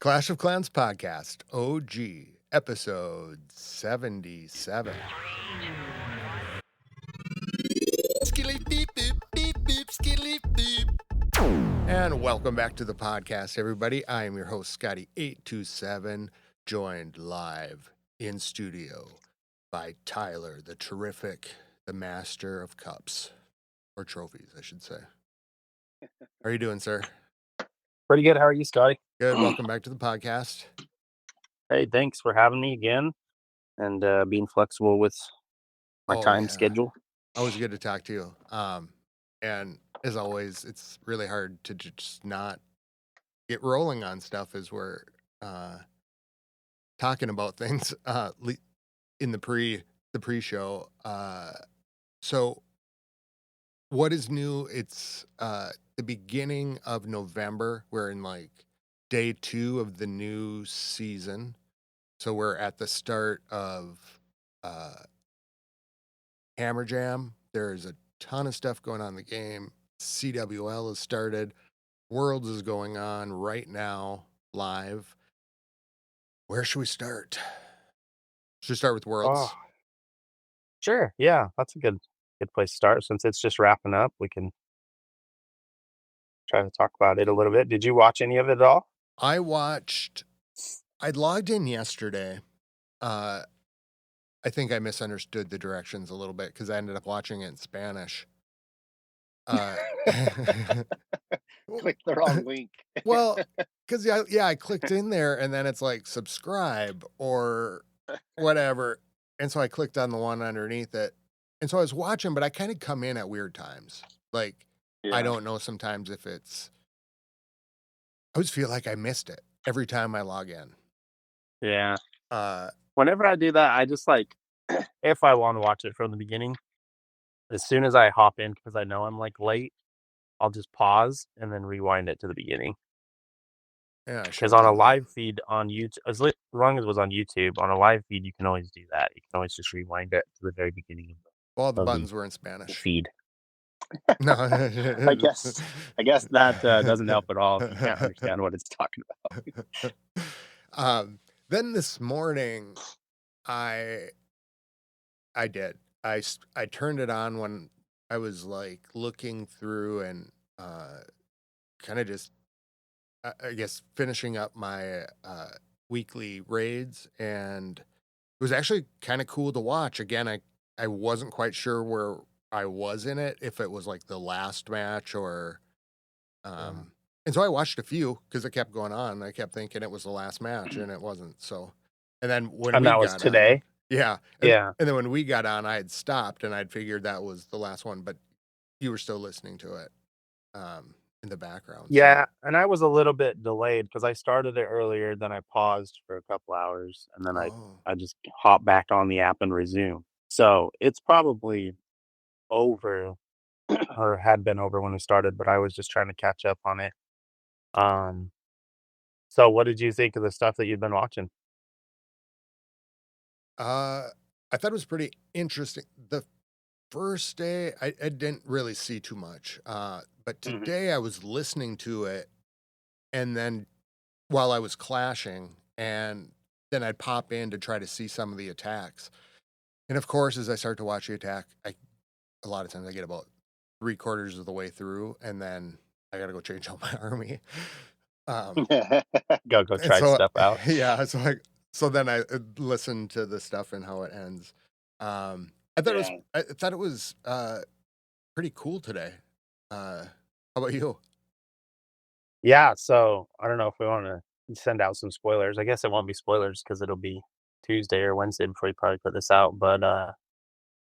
Clash of Clans podcast, OG, episode 77. Skilly beep beep beep beep skilly beep. And welcome back to the podcast, everybody. I am your host, Scotty 827, joined live in studio by Tyler, the terrific, the master of cups, or trophies, I should say. How are you doing, sir? Pretty good. How are you, Scotty? Good. Welcome back to the podcast. Hey, thanks for having me again and being flexible with my time schedule. Always good to talk to you. And as always, it's really hard to just not get rolling on stuff as we're talking about things in the pre-show. So what is new? It's the beginning of November. We're in like day 2 of the new season. So we're at the start of Hammer Jam. There's a ton of stuff going on in the game. CWL has started. Worlds is going on right now, live. Where should we start? Should we start with Worlds? Oh, sure. Yeah, that's a good place to start. Since it's just wrapping up, we can try to talk about it a little bit. Did you watch any of it at all? I logged in yesterday. I think I misunderstood the directions a little bit because I ended up watching it in Spanish. Click the wrong link. Well, because I clicked in there and then it's like subscribe or whatever. And so I clicked on the one underneath it. And so I was watching, but I kind of come in at weird times. Like, I don't know sometimes if it's, I always feel like I missed it every time I log in. Yeah. Whenever I do that, I just like, if I want to watch it from the beginning, as soon as I hop in, because I know I'm like late, I'll just pause and then rewind it to the beginning. Yeah, because on a live feed on YouTube, as long as it was on YouTube, on a live feed, you can always do that. You can always just rewind it to the very beginning of the buttons were in Spanish. Feed. No, I guess that doesn't help at all if you can't understand what it's talking about. Then this morning, I turned it on when I was like looking through and kind of just I guess finishing up my weekly raids, and it was actually kind of cool to watch. Again, I wasn't quite sure where I was in it, if it was like the last match or and so I watched a few because it kept going on. I kept thinking it was the last match and it wasn't. So and then when we that was got today. On, yeah. And then when we got on, I had stopped and I'd figured that was the last one, but you were still listening to it in the background. Yeah, so. And I was a little bit delayed because I started it earlier, then I paused for a couple hours, and then I just hopped back on the app and resumed. So it's probably over, or had been over when we started, but I was just trying to catch up on it. So what did you think of the stuff that you'd been watching? I thought it was pretty interesting. The first day, I didn't really see too much. But today I was listening to it, and then while I was clashing, and then I'd pop in to try to see some of the attacks. And of course, as I start to watch the attack, a lot of times I get about 3/4 of the way through, and then I got to go change out my army. Go try stuff out. Yeah, so then I listened to the stuff and how it ends. I thought it was pretty cool today. How about you? Yeah, so I don't know if we want to send out some spoilers. I guess it won't be spoilers because it'll be Tuesday or Wednesday before we probably put this out. But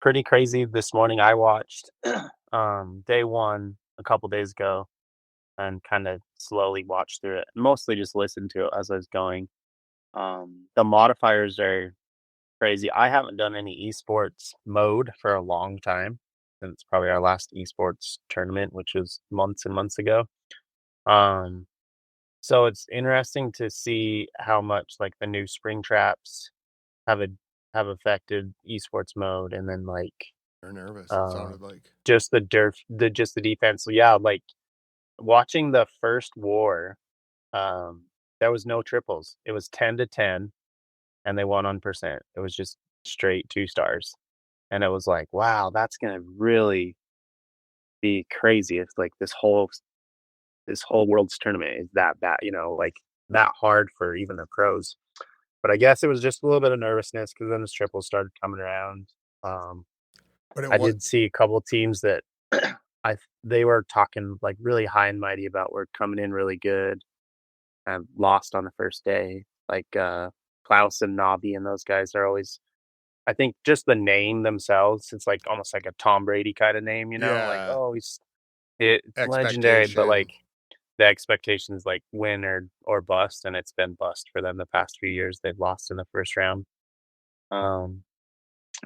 pretty crazy. This morning I watched day 1 a couple days ago and kind of slowly watched through it. Mostly just listened to it as I was going. The modifiers are crazy. I haven't done any esports mode for a long time, since probably our last esports tournament, which was months and months ago. So it's interesting to see how much like the new spring traps have affected esports mode, and then like they're nervous. It sounded like just the defense. So yeah, like watching the first war, There was no triples. It was 10-10, and they won on percent. It was just straight 2 stars, and it was like, "Wow, that's gonna really be crazy if, like, this whole world's tournament is that bad, like, that hard for even the pros." But I guess it was just a little bit of nervousness because then the triples started coming around. Um, But it I was did see a couple teams that they were talking, like, really high and mighty about were coming in really good and lost on the first day, like, Klaus and Navi and those guys are always I think just the name themselves, it's, like, almost like a Tom Brady kinda name, like, yeah, "Oh, it's legendary," but, like, expectation. the expectation is, like, win or bust, and it's been bust for them the past few years. They've lost in the first round. Um,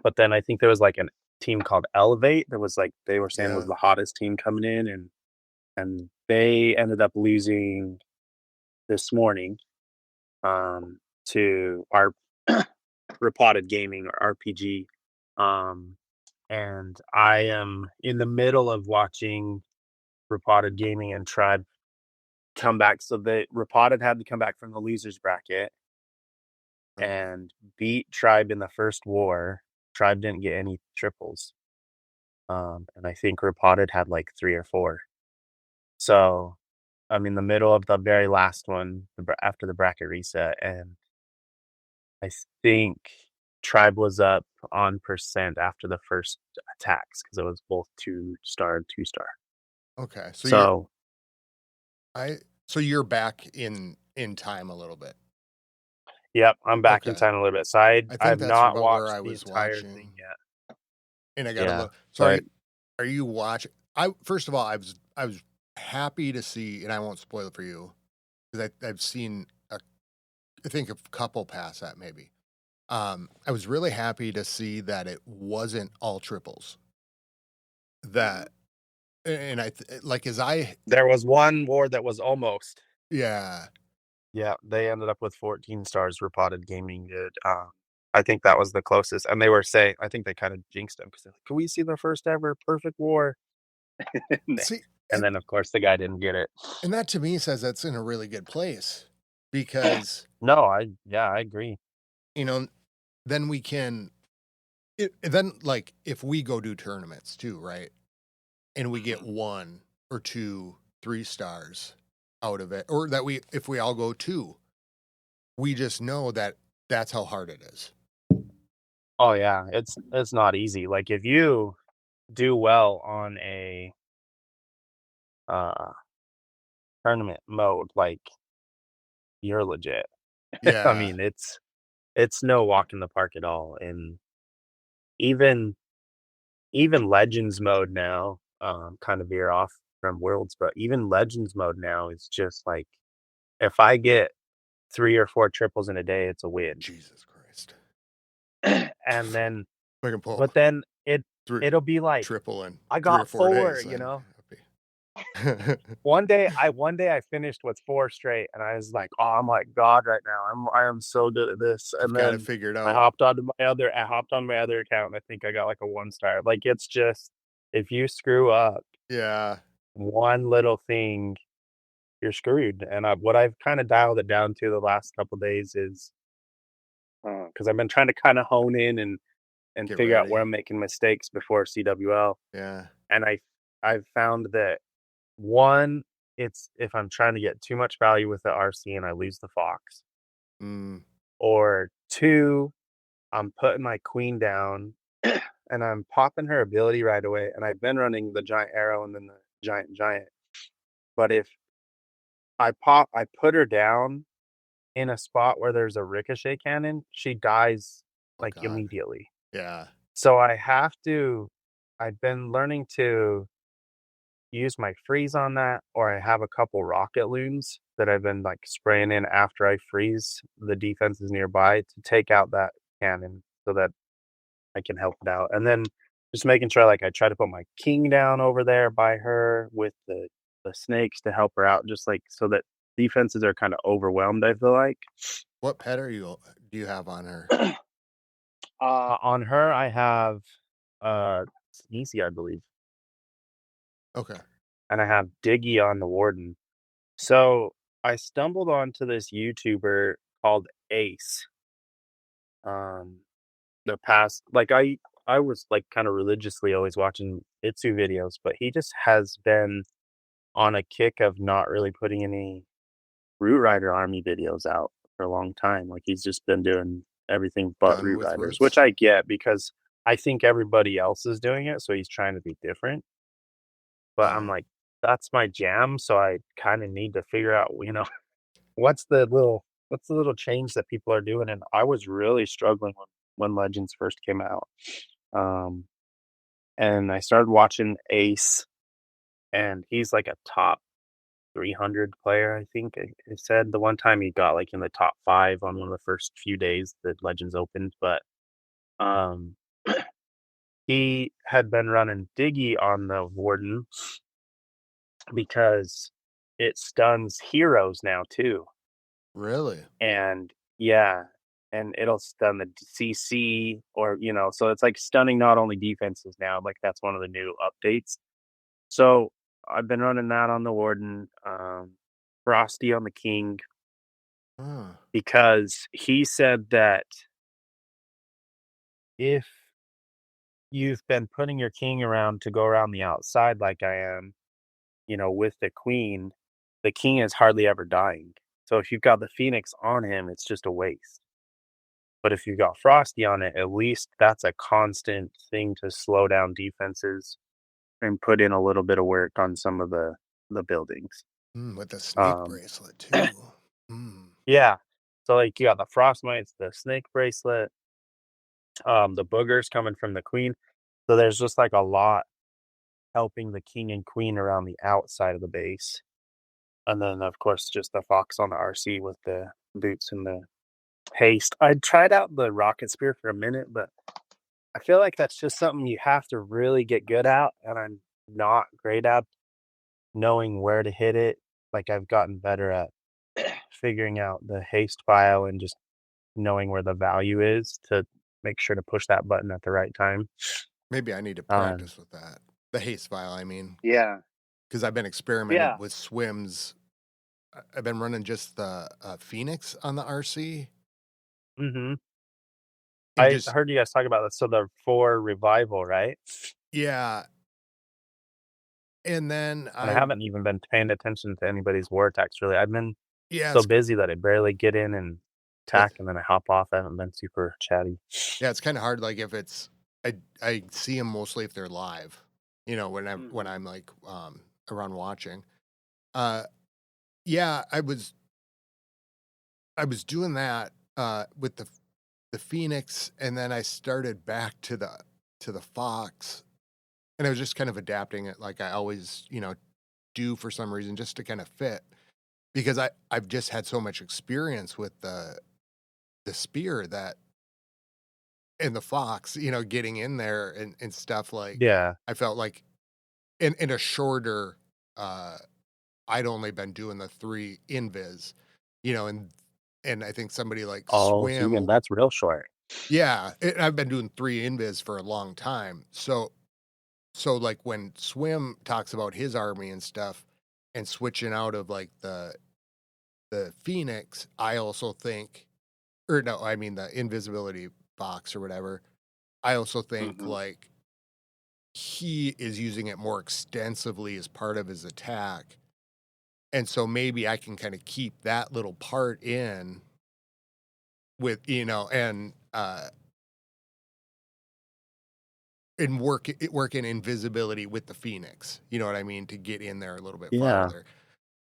but then I think there was, like, a team called Elevate that was, like they were saying was Yeah. the hottest team coming in, and they ended up losing this morning, to our Repotted Gaming or RPG. Um, and I am in the middle of watching Repotted Gaming and Tribe come back. So the Repotted had to come back from the losers bracket Okay. and beat Tribe in the first war. Tribe didn't get any triples. And I think Repotted had like 3 or 4. So I'm in the middle of the very last one after the bracket reset, and I think Tribe was up on percent after the first attacks because it was both 2-star and 2-star. Okay. So you're So, I so you're back in time a little bit. yep, I'm back in Okay. time a little bit. So I I I think have that's not about where watched I the was entire thing watching, yet. and I gotta Yeah, look. So but are you watching? I first of all, I was happy to see, and I won't spoil it for you because I've seen I think a couple pass that maybe. I was really happy to see that it wasn't all triples. That and like as I there was one war that was almost. yeah Yeah, they ended up with 14 stars. Repotted Gaming did. I think that was the closest, and they were saying I think they kind of jinxed him because they're like, "Can we see the first ever perfect war?" and see then of course the guy didn't get it. and that to me says that's in a really good place because No, I agree. you know then we can then like if we go do tournaments too, right? And we get Mhm. 1 or 2, 3 stars out of it, or that we if we all go 2, we just know that that's how hard it is. Oh yeah, it's not easy. Like if you do well on a uh tournament mode, like you're legit. I Yeah. mean, it's no walk in the park at all. And even even Legends mode now, kind of veer off from Worlds, but even Legends mode now is just like if I get 3 or 4 triples in a day, it's a win. Jesus Christ. And then I can pull but then 3 it'll be like, triple in I 3 or got 4 4, days, I'm happy. One day I finished with 4 straight, and I was like, "Oh, I'm like God right now. I am so good at this." I've And got it then figured I out. hopped onto my other account, and I think I got like a 1 star. Like it's just if you screw up Yeah. one little thing, you're screwed. And what I've kind of dialed it down to the last couple days is because I've been trying to kind of hone in and Get figure out where ready. I'm making mistakes before CWL. Yeah. And I've found that one, it's if I'm trying to get too much value with the RC and I lose the fox, Mm, or two, I'm putting my queen down and I'm popping her ability right away. And I've been running the giant arrow and then the giant. But if I put her down in a spot where there's a ricochet cannon, she dies oh like god. immediately. Yeah. So I've been learning to use my freeze on that, or I have a couple rocket loons that I've been like spraying in after I freeze the defenses nearby to take out that cannon so that I can help it out. And then just making sure like I try to put my king down over there by her with the snakes to help her out, just like so that defenses are kind of overwhelmed, I feel like. What pet do you have on her? On her, I have Sneezy, I believe, Okay. and I have Diggy on the Warden. So I stumbled onto this YouTuber called Ace. Um, the past like I was like kind of religiously always watching Itsu videos, but he just has been on a kick of not really putting any Root Rider Army videos out for a long time. Like he's just been doing everything but Done Root with Riders, which roots? I get because I think everybody else is doing it, so he's trying to be different. But I'm Oh, like, that's my jam, so I kind of need to figure out, what's the little change that people are doing. And I was really struggling when Legends first came out. Um, and I started watching Ace, and he's like a top 300 player, I think it said the one time he got like in the top 5 on one of the first few days that Legends opened. But um, he had been running Diggy on the Warden because it stuns heroes now too. really? And yeah, and it'll stun the CC, or so it's like stunning not only defenses now, like that's one of the new updates. So I've been running that on the Warden, Frosty on the King, Huh. because he said that if you've been putting your king around to go around the outside like I am, with the king is hardly ever dying. So if you've got the Phoenix on him, it's just a waste. But if you've got Frosty on it, at least that's a constant thing to slow down defenses and put in a little bit of work on some of the buildings. With the snake Um, bracelet too. Mm. yeah. So like you got the Frostmites, the Snake Bracelet, the boogers coming from the Queen. So there's just like a lot helping the king and queen around the outside of the base. And then of course just the fox on the RC with the boots and the haste. I tried out the rocket spear for a minute, but I feel like that's just something you have to really get good at, and I'm not great at knowing where to hit it. Like I've gotten better at figuring out the haste file and just knowing where the value is to make sure to push that button at the right time. Maybe I need to Um, practice with that. The haste file, I mean, yeah, because I've been experimenting yeah. with swims. I've been running just the Phoenix on the RC hmm and I just heard you guys talk about this. So the 4 revival, right? yeah. And then And I I haven't even been paying attention to anybody's war attacks really. I've been yeah, so busy that I barely get in and well, attack, and then I hop off. I haven't been super chatty. yeah, it's kind of hard. Like if it's I see them mostly if they're live, when Mhm. I'm like around watching. Uh, yeah, I was doing that with the Phoenix, and then I started back to the Fox, and I was just kind of adapting it like I always do for some reason just to kind of fit because I've just had so much experience with the spear that and the Fox, getting in there and stuff like Yeah. I felt like in a shorter uh I'd only been doing the 3 invis, and I think somebody like Oh, so Swim. that's real short. Yeah, I've been doing 3 invis for a long time. So like when Swim talks about his army and stuff and switching out of like the Phoenix, I also think or no, I mean the invisibility box or whatever. I also think Mhm. like he is using it more extensively as part of his attack. And so maybe I can kind of keep that little part in with, and work in invisibility with the Phoenix. You know what I mean? To get in there a little bit Yeah. farther.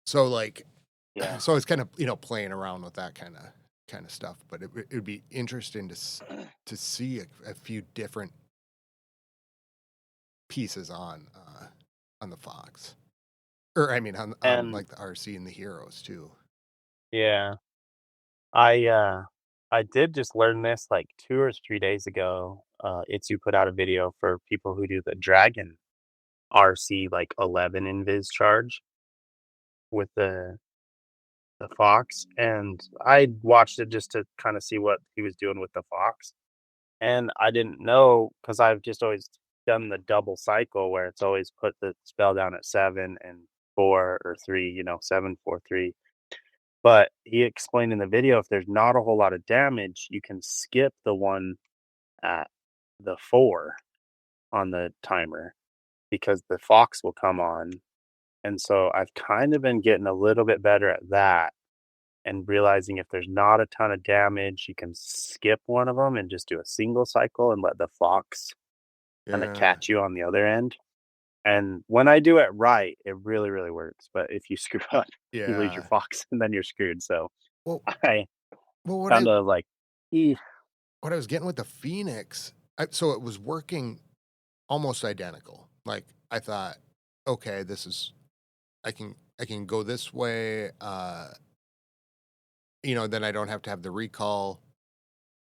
So like Yeah. so it's kind of, playing around with that kind of stuff, but it would be interesting to see a few different pieces on the Fox. Or I mean on And like the RC and the heroes too. yeah, I did just learn this like 2 or 3 days ago. Itsu put out a video for people who do the Dragon RC like 11 invis charge with the Fox, and I watched it just to kind of see what he was doing with the Fox. And I didn't know because I've just always done the double cycle where it's always put the spell down at 7 and 4 or 3, 7, 4, 3. But he explained in the video if there's not a whole lot of damage, you can skip the one at the 4 on the timer because the fox will come on. And so I've kind of been getting a little bit better at that and realizing if there's not a ton of damage, you can skip one of them and just do a single cycle and let the fox kinda Yeah. catch you on the other end. And when I do it right, it really, really works. But if you screw up, you lose your Yeah. fox and then you're screwed. So Well I well, kinda like, "Eh." what I was getting with the Phoenix, so it was working almost identical. Like, I thought, "Okay, this is I can go this way, then I don't have to have the recall,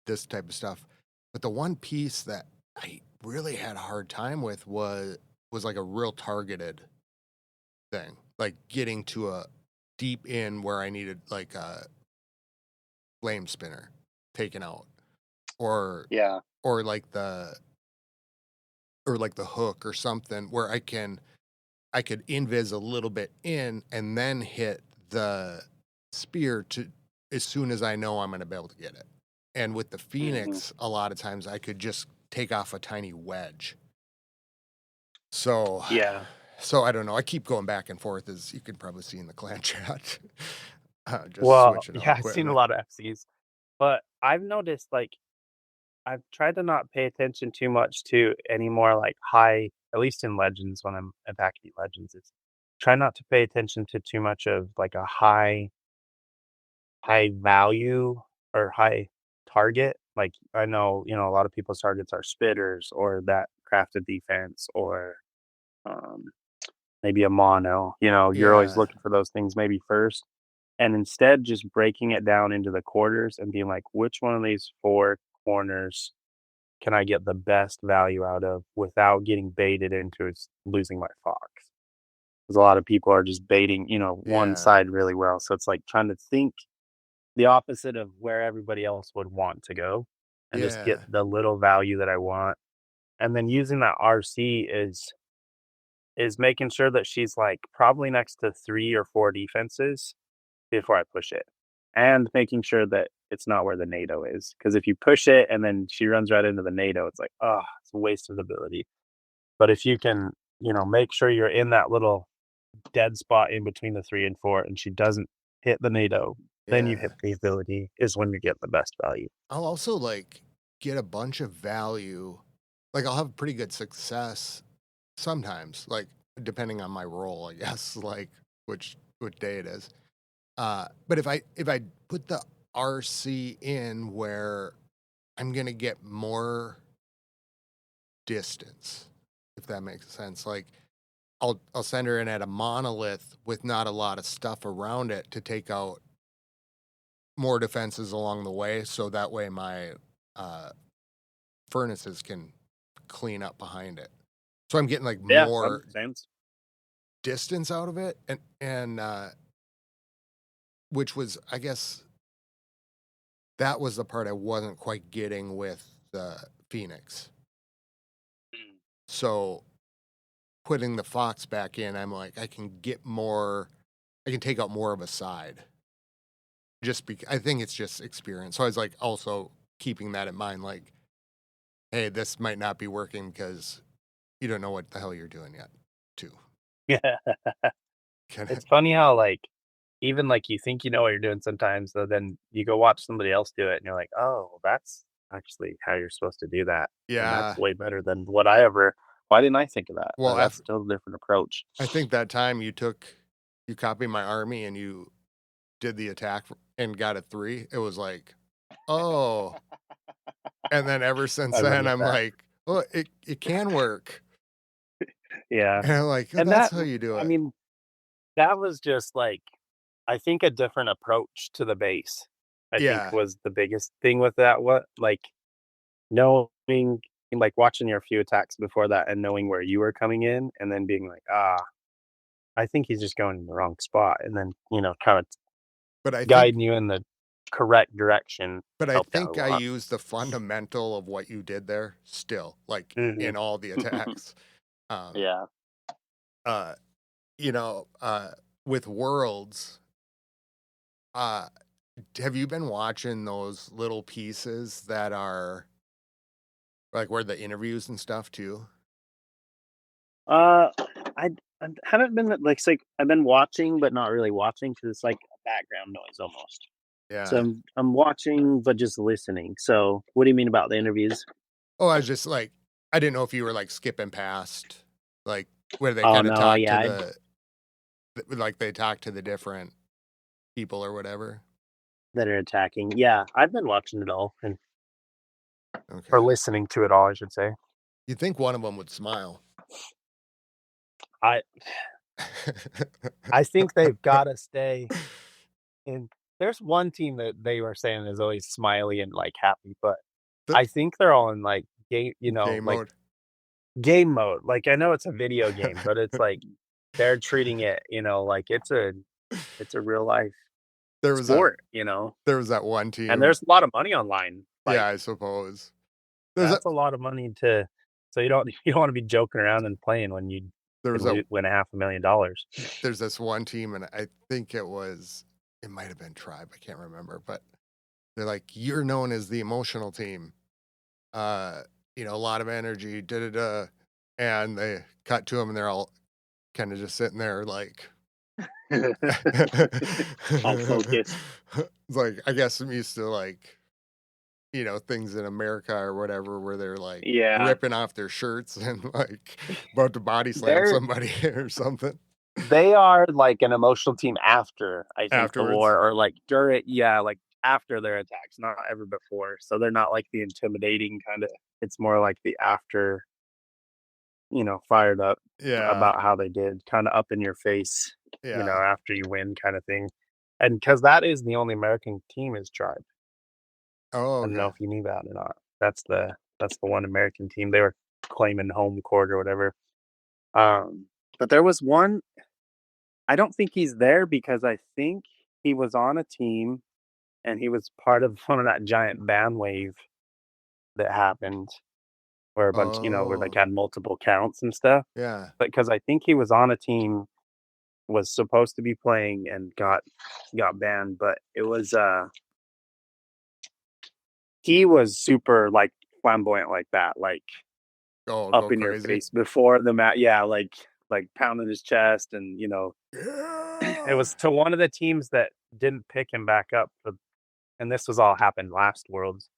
this type of stuff." But the one piece that I really had a hard time with was like a real targeted thing, like getting to a deep in where I needed like a flame spinner taken out, or Yeah. or like the or like the hook or something where I could invis a little bit in and then hit the spear to as soon as I know I'm gonna be able to get it. And with the Mhm. Phoenix, a lot of times I could just take off a tiny wedge. So Yeah. so I don't know. I keep going back and forth as you can probably see in the clan chat. Just Well, switching out yeah, I've seen a equipment. lot of FCs, but I've noticed, like, I've tried to not pay attention too much to any more, like, high at least in Legends when I'm attacking Legends, is try not to pay attention to too much of, like, a high value or high target. Like, I know, a lot of people's targets are spitters or that crafted defense or, um, maybe a mono, you're always Yeah. looking for those things maybe first. And instead, just breaking it down into the quarters and being like, which one of these 4 corners can I get the best value out of without getting baited into losing my fox? Because a lot of people are just baiting, one Yeah. side really well. So it's like trying to think the opposite of where everybody else would want to go and just get Yeah. the little value that I want. And then using that RC is making sure that she's like probably next to 3 or 4 defenses before I push it. And making sure that it's not where the NATO is. Because if you push it and then she runs right into the NATO, it's like, oh, it's a waste of ability. But if you can, make sure you're in that little dead spot in between the 3 and 4 and she doesn't hit the NATO, then you hit Yeah. the ability is when you get the best value. I'll also like get a bunch of value. Like I'll have pretty good success sometimes, like depending on my role, I guess, like which day it is. But if I put the RC in where I'm gonna get more distance, if that makes sense. Like I'll send her in at a monolith with not a lot of stuff around it to take out more defenses along the way, so that way my uh, furnaces can clean up behind it. So I'm getting like Yeah, that more makes sense. distance out of it, and which was, I guess, that was the part I wasn't quite getting with the Phoenix. Mm. So putting the Fox back in, I'm like, I can get more, I can take out more of a side. Just because I think it's just experience. So I was like, also keeping that in mind, like, hey, this might not be working because you don't know what the hell you're doing yet, too. Yeah. Kind of, It's funny how, like, even, like, you think you know what you're doing sometimes, so then you go watch somebody else do it, and you're like, "Oh, that's actually how you're supposed to do that, and that's yeah. way better than what I ever why didn't I think of that?" Well, That's still a different approach. I think that time you copied my army and you did the attack and got a 3, it was like, "Oh," and then ever since I then, remember I'm that. like, "Well, it can work." Yeah, And I'm like, "Oh, and that's that how you do I it." mean, that was just, like, I think a different approach to the base, I think Yeah, was the biggest thing with that, what like, knowing like, watching your few attacks before that and knowing where you were coming in and then being like, "Ah, I think he's just going in the wrong spot," and then, kinda but I think guiding you in the correct direction but I helped out a think I lot. used the fundamental of what you did there still, like, Mhm. in all the attacks. Um, Yeah. uh, you know, uh, with Worlds, Uh, have you been watching those little pieces that are like where the interviews and stuff too? Uh, I I haven't been like it's like I've been watching, but not really watching because it's like a background noise almost. So Yeah. I'm watching, but just listening. So what do you mean about the interviews? Oh, I was just like, I didn't know if you were like skipping past, like where they Oh kind of no, talk to yeah, like they talk to the different people or whatever. that are attacking. Yeah, I've been watching it all and or Okay. listening to it all, I should say. You'd think one of them would smile. I I think they've got to stay in. There's one team that they were saying is always smiley and like happy, but The I think they're all in like game, game like mode. game mode. Like I know it's a video game, but it's like they're treating it, like it's a real life There was a sport. there was that one And team. there's a lot of money online. Yeah, Like I suppose. There's a that's a lot of money to so you don't want to be joking around and playing when you there could was a win $500,000. there's this one team, and I think it might have been Tribe. I can't remember, but they're like, "You're known as the emotional team." Uh, a lot of energy, da da da, and they cut to them, and they're all kind of just sitting there, like, All focused. it's like I guess I'm used to like things in America or whatever where they're like Yeah. ripping off their shirts and like about to body slam They're somebody or something they are like an emotional team after, I think, the afterwards. war or like during yeah, like after their attacks, not ever before. So they're not like the intimidating kind of it's more like the after, fired up Yeah, about how they did, kind of up in your face, yeah. after you win kind of thing. And because that is the only American team is Tribe. Oh, I don't know okay. if you knew that or not. That's the one American team. They were claiming home court or whatever. But there was one. I don't think he's there because I think he was on a team and he was part of one of that giant band wave that happened where a bunch, where like Oh, had multiple counts and stuff. yeah. But because I think he was on a team, was supposed to be playing and got banned, but it was he was super like flamboyant like that, like Oh, up go in your crazy. face before the mat. Yeah, like pounding his chest, and it Yeah. was to one of the teams that didn't pick him back up for, and this was all happened last Worlds.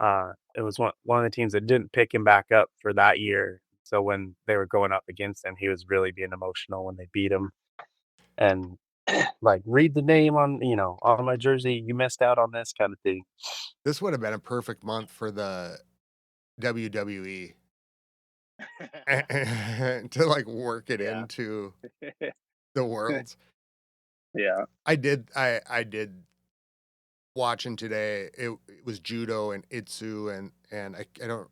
It was one of the teams that didn't pick him back up for that year. So when they were going up against him, he was really being emotional when they beat him and like read the name on my jersey. You missed out on this kind of thing. This would have been a perfect month for the WWE to like work it Yeah. into the worlds. Yeah. I did watching today. It was judo and itsu and I don't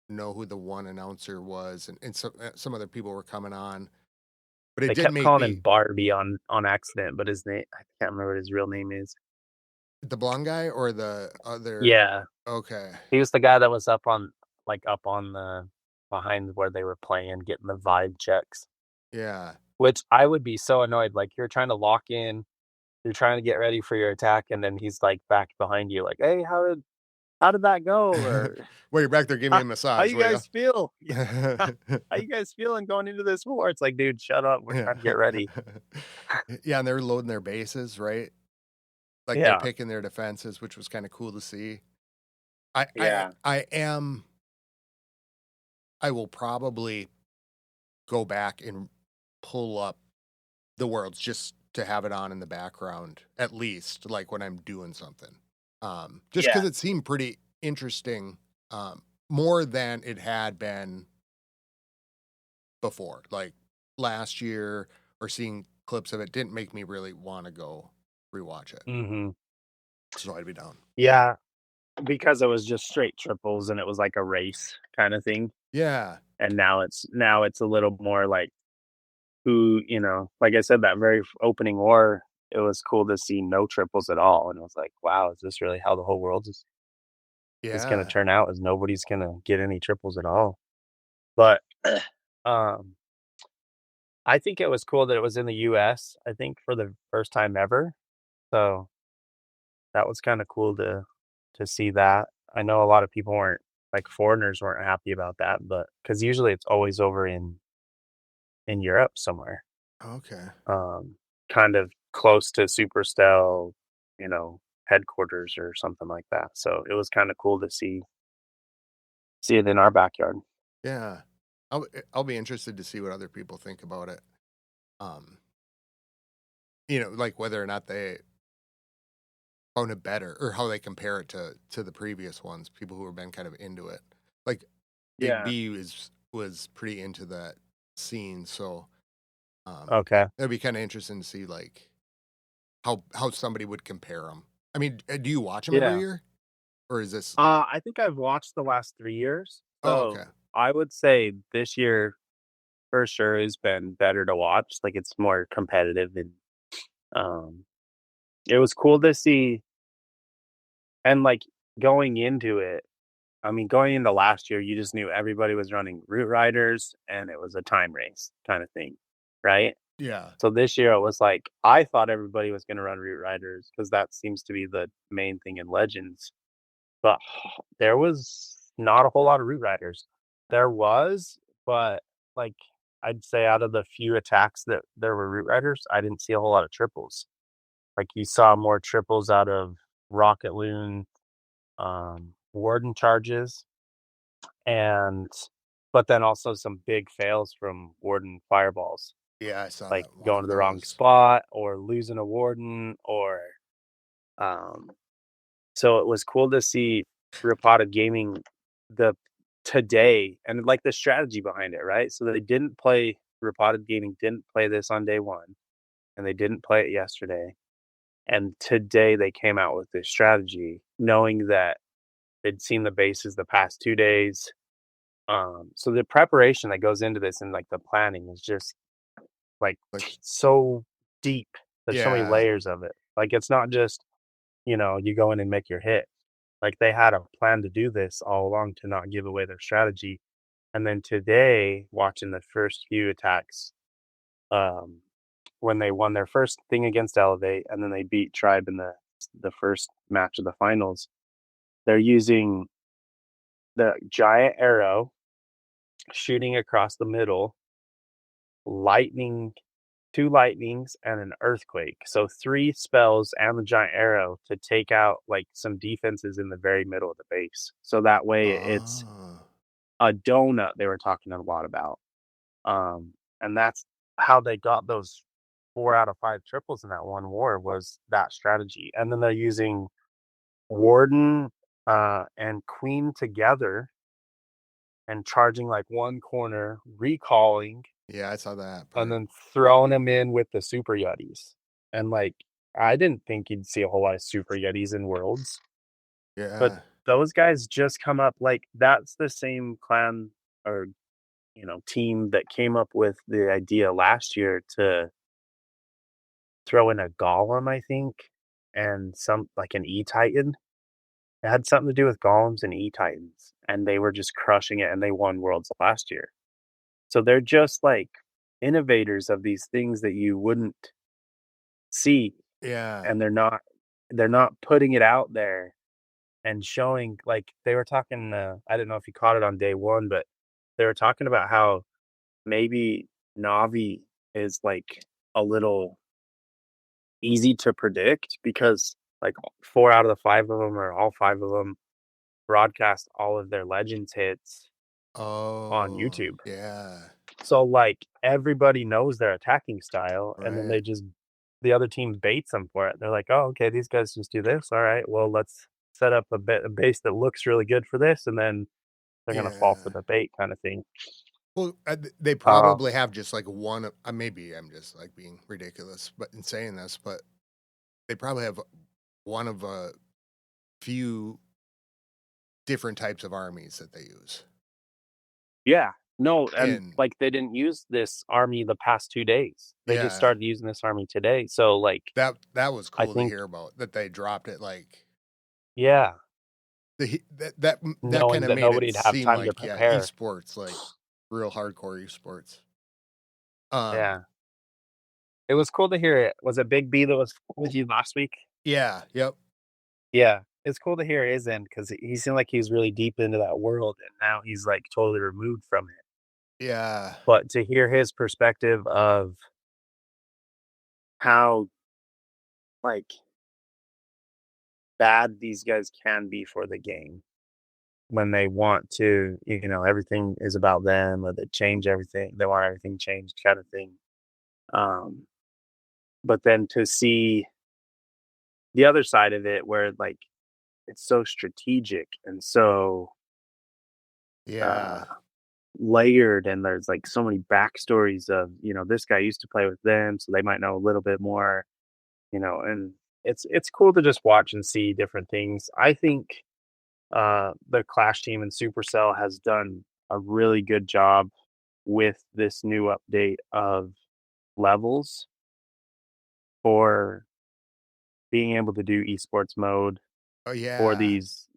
know who the one announcer was and some other people were coming on, but it They did kept make calling him me Barbie on accident, but his name I can't remember what his real name is. the blonde guy or the other. Yeah. Okay, He was the guy that was up on the behind where they were playing, getting the vibe checks, yeah. which I would be so annoyed. Like you're trying to lock in, you're trying to get ready for your attack, and then he's like back behind you, like, "Hey, how did that go?" Or Well, you're back there giving me "How a how massage, you will you? guys feel? Yeah, how you guys feeling going into this war?" It's like, dude, shut up. We're Yeah. trying to get ready. Yeah, and they're loading their bases, right? Like they're Yeah, picking their defenses, which was kind of cool to see. I I yeah. I am I will probably go back and pull up the worlds just to have it on in the background at least like when I'm doing something. Just Yeah. cuz it seemed pretty interesting more than it had been before. Like last year or seeing clips of it didn't make me really want to go rewatch it. Mhm. So I'd be down. Yeah, because it was just straight triples and it was like a race kinda thing, Yeah. and now it's a little more like who, like I said, that very opening war, it was cool to see no triples at all, and it was like, "Wow, is this really how the whole world is gonna Yeah. turn out, is nobody's gonna get any triples at all?" But, um, I think it was cool that it was in the US, I think for the first time ever, so that was kinda cool to see that. I know a lot of people weren't like, foreigners weren't happy about that, but because usually it's always over in Europe somewhere, Okay. um, kind of close to Supercell, you know, headquarters or something like that, so it was kinda cool to see it in our backyard. Yeah. I'll be interested to see what other people think about it. Um, like whether or not they own it better or how they compare it to the previous ones, people who have been kind of into it. Like Big Yeah. B was pretty into that scene, so Okay. it'd be kind of interesting to see like how somebody would compare them. I mean, do you watch them every Yeah. year, or is this? I think I've watched the last 3 years, Oh, so okay. I would say this year for sure has been better to watch, like, it's more competitive and, um, it was cool to see and, like, going into it I mean, going into last year, you just knew everybody was running route riders and it was a time race kinda thing, right? Yeah, So this year, it was like, I thought everybody was gonna run route riders because that seems to be the main thing in Legends. But there was not a whole lot of root riders. There was, but, like, I'd say out of the few attacks that there were root riders, I didn't see a whole lot of triples. Like, you saw more triples out of Rocket Loon, Warden charges, and but then also some big fails from Warden fireballs, yeah, I saw like that one going of to the wrong those. spot or losing a Warden or, um so it was cool to see Repotted Gaming the today and, like, the strategy behind it, right? So they didn't play Repotted Gaming didn't play this on day 1, and they didn't play it yesterday, and today they came out with this strategy knowing that they'd seen the bases the past 2 days, so the preparation that goes into this and, like, the planning is just, like, Like, so deep. There's so many yeah, layers of it. Like, it's not just, you go in and make your hit. Like, they had a plan to do this all along to not give away their strategy, and then today, watching the first few attacks, um, when they won their first thing against Elevate, and then they beat Tribe in the first match of the finals, they're using the giant arrow, shooting across the middle, lightning 2 lightnings, and an earthquake. So 3 spells and the giant arrow to take out, like, some defenses in the very middle of the base. So that way it's oh, a donut they were talking a lot about. And that's how they got those 4 out of 5 triples in that one war was that strategy. And then they're using Warden, and Queen together and charging, like, one corner, recalling, yeah, I saw that and part. then throwing them in with the Super Yetis. And, like, I didn't think you'd see a whole lot of Super Yetis in Worlds, but Yeah, those guys just come up like, that's the same clan or team that came up with the idea last year to throw in a golem, I think, and some like an E-Titan. It had something to do with golems and E-Titans, and they were just crushing it, and they won worlds last year. So they're just like innovators of these things that you wouldn't see, yeah. and they're not putting it out there and showing like they were talking. I don't know if you caught it on day one, but they were talking about how maybe Navi is like a little easy to predict because like 4 out of the 5 of them or all 5 of them broadcast all of their Legends hits on Oh, YouTube. yeah, So, like, everybody knows their attacking style, and then right. they just the other team baits them for it. They're like, "Oh, okay, these guys just do this. Alright, well, let's set up a base that looks really good for this," and then they're gonna fall for Yeah. the bait kinda thing. Well, they Uh, probably have just like one. Maybe I'm just like being ridiculous, but in saying this, but they probably have one of a few different types of armies that they use. yeah. No, and, And like, they didn't use this army the past 2 days. They just yeah, started using this army today, so, like, that was I cool to think hear about that they dropped it like yeah, that knowing kind of that made it nobody'd have seem time to like yeah, prepare. esports like real hardcore esports. Um Yeah. It was cool to hear it. Was it Big B that was with you last week? yeah, yep. Yeah, it's cool to hear his end because he seemed like he was really deep into that world, and now he's, like, totally removed from it. Yeah. But to hear his perspective of how, like, bad these guys can be for the game when they want to, everything is about them or they change everything. They want everything changed kind of thing. Um, but then to see the other side of it where, like, it's so strategic and so, uh, Yeah. layered and there's, like, so many backstories of, this guy used to play with them, so they might know a little bit more, and it's cool to just watch and see different things. I think the Clash team in Supercell has done a really good job with this new update of levels for being able to do esports mode Oh, for yeah. these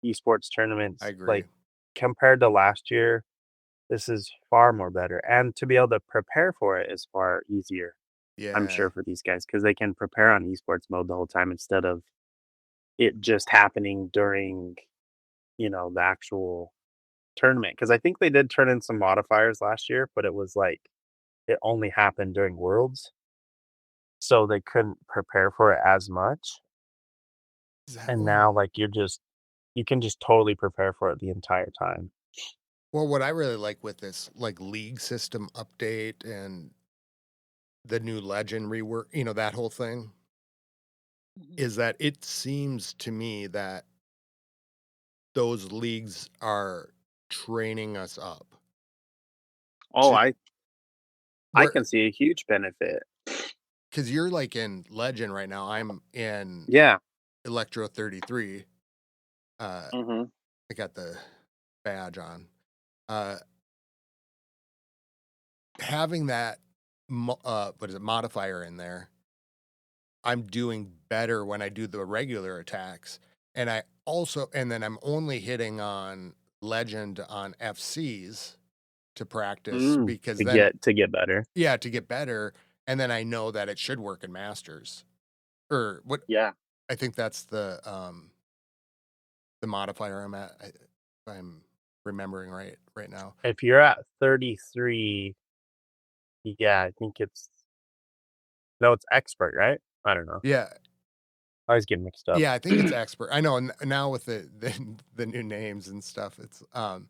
esports I tournaments. agree. Like, compared to last year, this is far more better. And to be able to prepare for it is far easier, I'm Yeah. sure, for these guys because they can prepare on esports mode the whole time instead of it just happening during, the actual tournament, because I think they did turn in some modifiers last year, but it was like it only happened during Worlds, so they couldn't prepare for it as much. Is that And one? now, like, you can just totally prepare for it the entire time. Well, what I really like with this, like, league system update and the new legend rework, that whole thing, Mhm. is that it seems to me that those leagues are training us up Oh, to I where can see a huge benefit. because you're, like, in legend right now, I'm in Yeah. Electro 33, uh, Mhm. I got the badge on. Uh, having that what is it, modifier in there, I'm doing better when I do the regular attacks, and then I'm only hitting on legend on FCs to practice because To then get better. yeah, to get better, and then I know that it should work in masters. Or what Yeah. I think that's the modifier I'm at. If I'm remembering right now. If you're at 33, yeah, I think it's no, it's expert, right? I don't know. Yeah. I always get mixed up. Yeah, I think it's expert. I know now with the new names and stuff, it's uh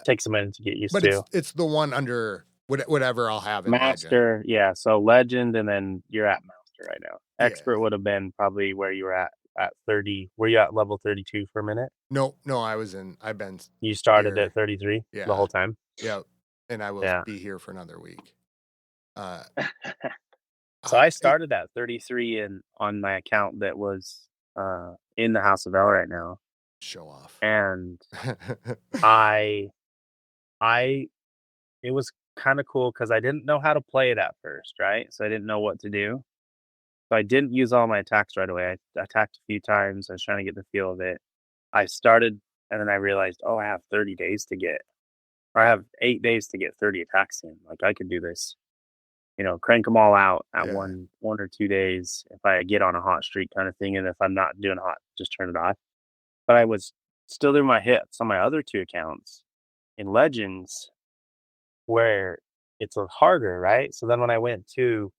Takes a minute to get used but to. it's the one under whatever I'll have in legend. Master, yeah, so legend, and then you're at master right now. Yeah. Expert would have been probably where you were at 30. Were you at level 32 for a minute? No, no, I've been You started at here. 33 the Yeah. whole time? Yep. And I will Yeah. be here for another week. Uh So I it started at 33 and on my account that was, in the House of L right now, show off. and I I it was kinda cool because I didn't know how to play it at first, right? So I didn't know what to do. So I didn't use all my attacks right away. I attacked a few times. I was trying to get the feel of it. I started and then I realized, "Oh, I have 30 days to get or I have 8 days to get 30 attacks in. Like, I could do this." Crank them all out at Yeah. 1 or 2 days if I get on a hot streak kinda thing, and if I'm not doing hot, just turn it off. But I was still doing my hits on my other 2 accounts in Legends where it's a harder, right? So then when I went to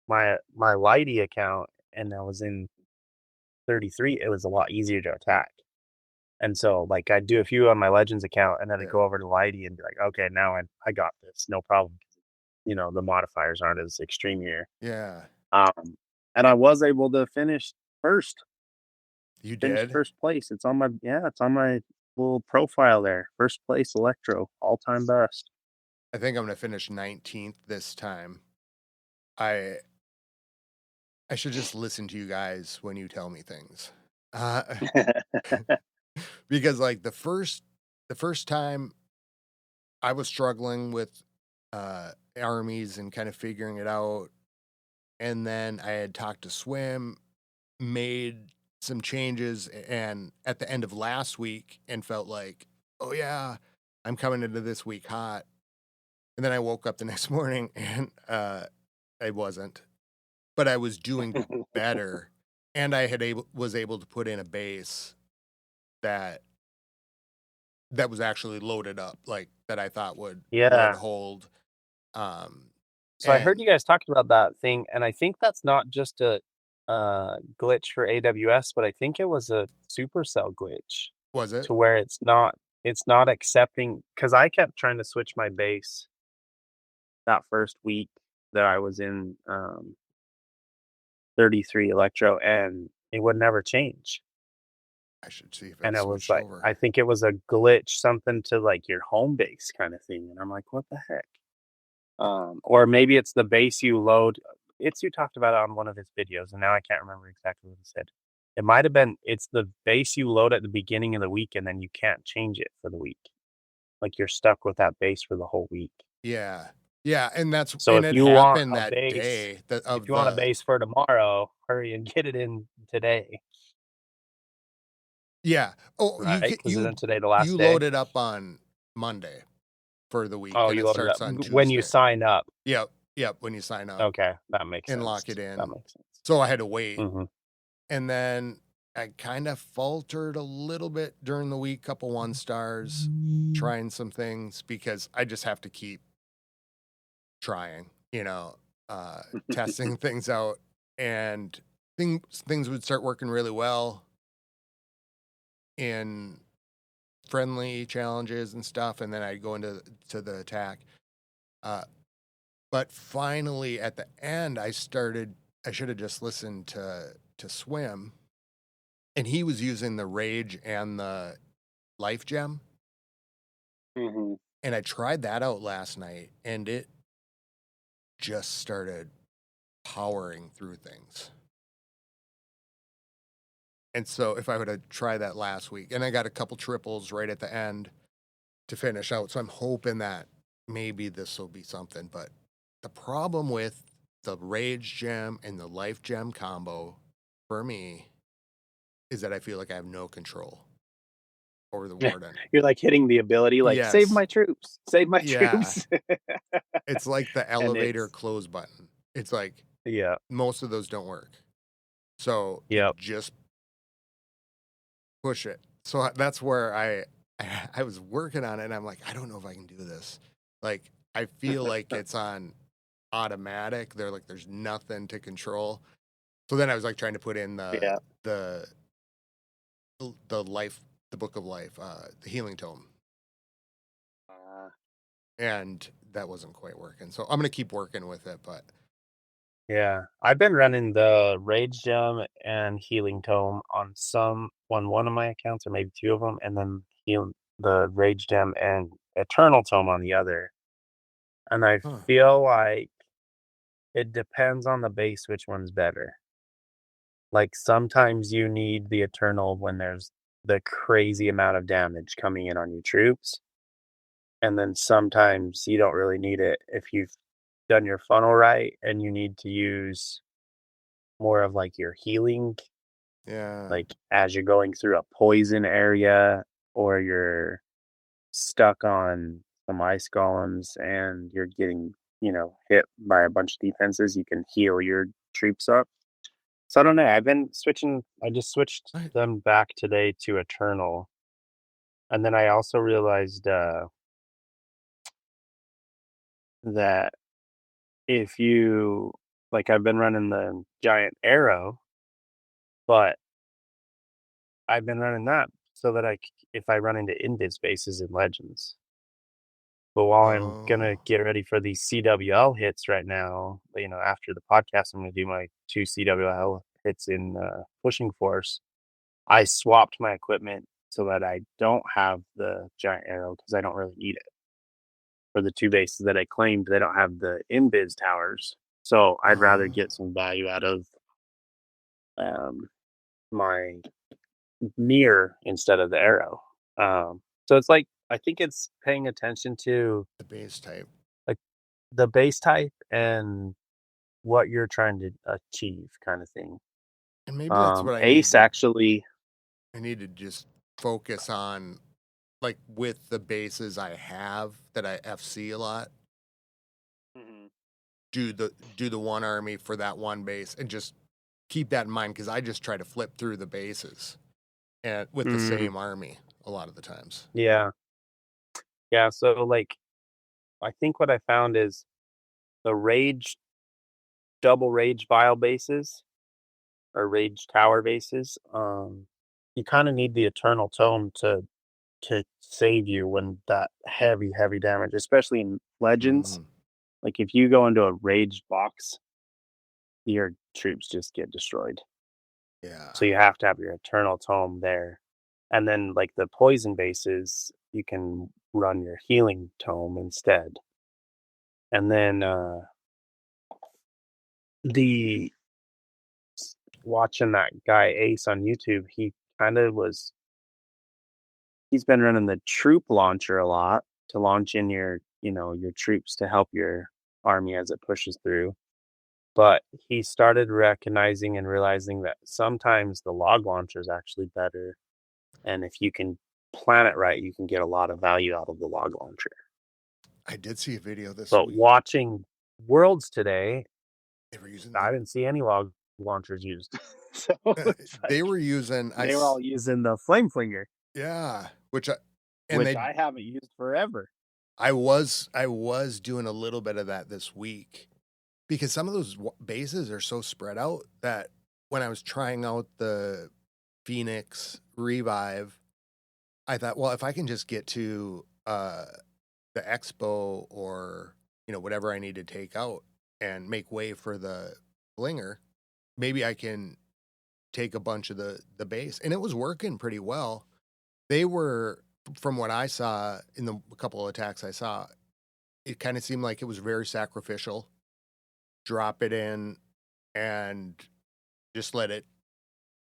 my Lighty account and I was in 33, it was a lot easier to attack. And so, like, I'd do a few on my Legends account, and then I'd Yeah. go over to Lighty and be like, "Okay, now I got this, no problem." The modifiers aren't as extreme here. Yeah. Um, and I was able to first, You finish did? first place. It's on my little profile there. First place Electro, all-time best. I think I'm gonna finish 19th this time. I I should just listen to you guys when you tell me things. Uh, because, like, the first time I was struggling with, armies and kind of figuring it out, and then I had talked to Swim, made some changes, and at the end of last week and felt like, "Oh, yeah, I'm coming into this week hot." And then I woke up the next morning and, I wasn't, but I was doing better. and I had was able to put in a base that was actually loaded up, like, that I thought would Yeah. hold, um, So I heard and you guys talked about that thing, and I think that's not just a glitch for AWS, but I think it was a supercell glitch was it? to where it's not accepting because I kept trying to switch my base that first week that I was in 33 electro, and it would never change. I should see if And it it was switched like, over. I think it was a glitch, something to like your home base kind of thing. And I'm like, what the heck? Or maybe it's the base you load. It's you talked about it on one of his videos, and now I can't remember exactly what he said. It might have been it's the base you load at the beginning of the week, and then you can't change it for the week. Like you're stuck with that base for the whole week. Yeah. Yeah, and So it happened that day that if of you want a the base for tomorrow, hurry and get it in today, yeah. Oh, right? Because isn't today the you last day? load it up on Monday for the week, Oh, and you it loaded up starts on when you Tuesday. sign up. Yep, yep, when you sign up Okay, that makes and lock sense. it That in. makes sense. So I had to wait, Mhm. and then I kinda faltered a little bit during the week, couple 1 stars, trying some things because I just have to keep trying, testing things out, and things would start working really well in friendly challenges and stuff, and then I'd go into the attack. Uh, but finally, at the end, I should have just listened to Swim, and he was using the Rage and the Life Gem, Mhm. and I tried that out last night, and it just started powering through things. And so if I would have tried that last week, and I got a couple triples right at the end to finish out, so I'm hoping that maybe this will be something. But the problem with the Rage Gem and the Life Gem combo for me is that I feel like I have no control over the Yeah, Warden. you're, like, hitting the ability, like, "Save Yes. my troops, save my Yeah. troops." It's like the And elevator it's close button. It's like yeah, most of those don't work. So you yep, just push it. So that's where I was working on it, and I'm like, I don't know if I can do this. Like, I feel like it's on automatic. There's nothing to control. So then I was like trying to put in yeah. the the life, the book of life, the healing tome, Uh, and that wasn't quite working. So I'm gonna keep working with it, but yeah, I've been running the Rage Gem and Healing Tome on one of my accounts, or maybe 2 of them, and then the Rage Gem and Eternal Tome on the other, and I huh. feel like it depends on the base which one's better. Like, sometimes you need the Eternal when there's the crazy amount of damage coming in on your troops, and then sometimes you don't really need it if you've done your funnel right and you need to use more of, like, your healing, Yeah. like, as you're going through a poison area or you're stuck on some ice golems and you're getting, hit by a bunch of defenses, you can heal your troops up. So I don't know. I just switched I, them back today to Eternal. And then I also realized that if you like I've been running the giant arrow, but I've been running that so that if I run into invis spaces in Legends. But while I'm gonna oh, get ready for these CWL hits right now, after the podcast, I'm gonna do my 2 CWL hits in Pushing Force. I swapped my equipment so that I don't have the giant arrow because I don't really need it. For the 2 bases that I claimed, they don't have the invis towers, so I'd rather uh, get some value out of, um, my mirror instead of the arrow. So it's like I think it's paying attention to, the base type, like, the base type and what you're trying to achieve kinda thing. and maybe that's what Ace actually I need to just focus on, like, with the bases I have that I FC a lot, Mhm. do the one army for that one base and just keep that in mind because I just try to flip through the bases and with the Mm, same army a lot of the times. yeah. Yeah, so, like, I think what I found is the rage double rage vial bases or rage tower bases, you kinda need the eternal tome to save you when that heavy, heavy damage, especially in Legends. Mm, Like, if you go into a raged box, your troops just get destroyed. yeah. So you have to have your eternal tome there. And then, like, the poison bases, you can run your healing tome instead. And then, the watching that guy Ace on YouTube, he kinda was he's been running the troop launcher a lot to launch in your troops to help your army as it pushes through. But he started recognizing and realizing that sometimes the log launcher is actually better, and if you can plan it right, you can get a lot of value out of the log launcher. I did see a video this But week. watching Worlds today, They were using I the didn't see any log launchers used. So it's they like were using they were all using the flame flinger, yeah, which I and which they I haven't used forever. I was doing a little bit of that this week because some of those bases are so spread out that when I was trying out the Phoenix Revive, I thought, well, if I can just get to the expo or whatever I need to take out and make way for the flinger, maybe I can take a bunch of the base, and it was working pretty well. They were, from what I saw in the couple of attacks I saw, it kind of seemed like it was very sacrificial. Drop it in and just let it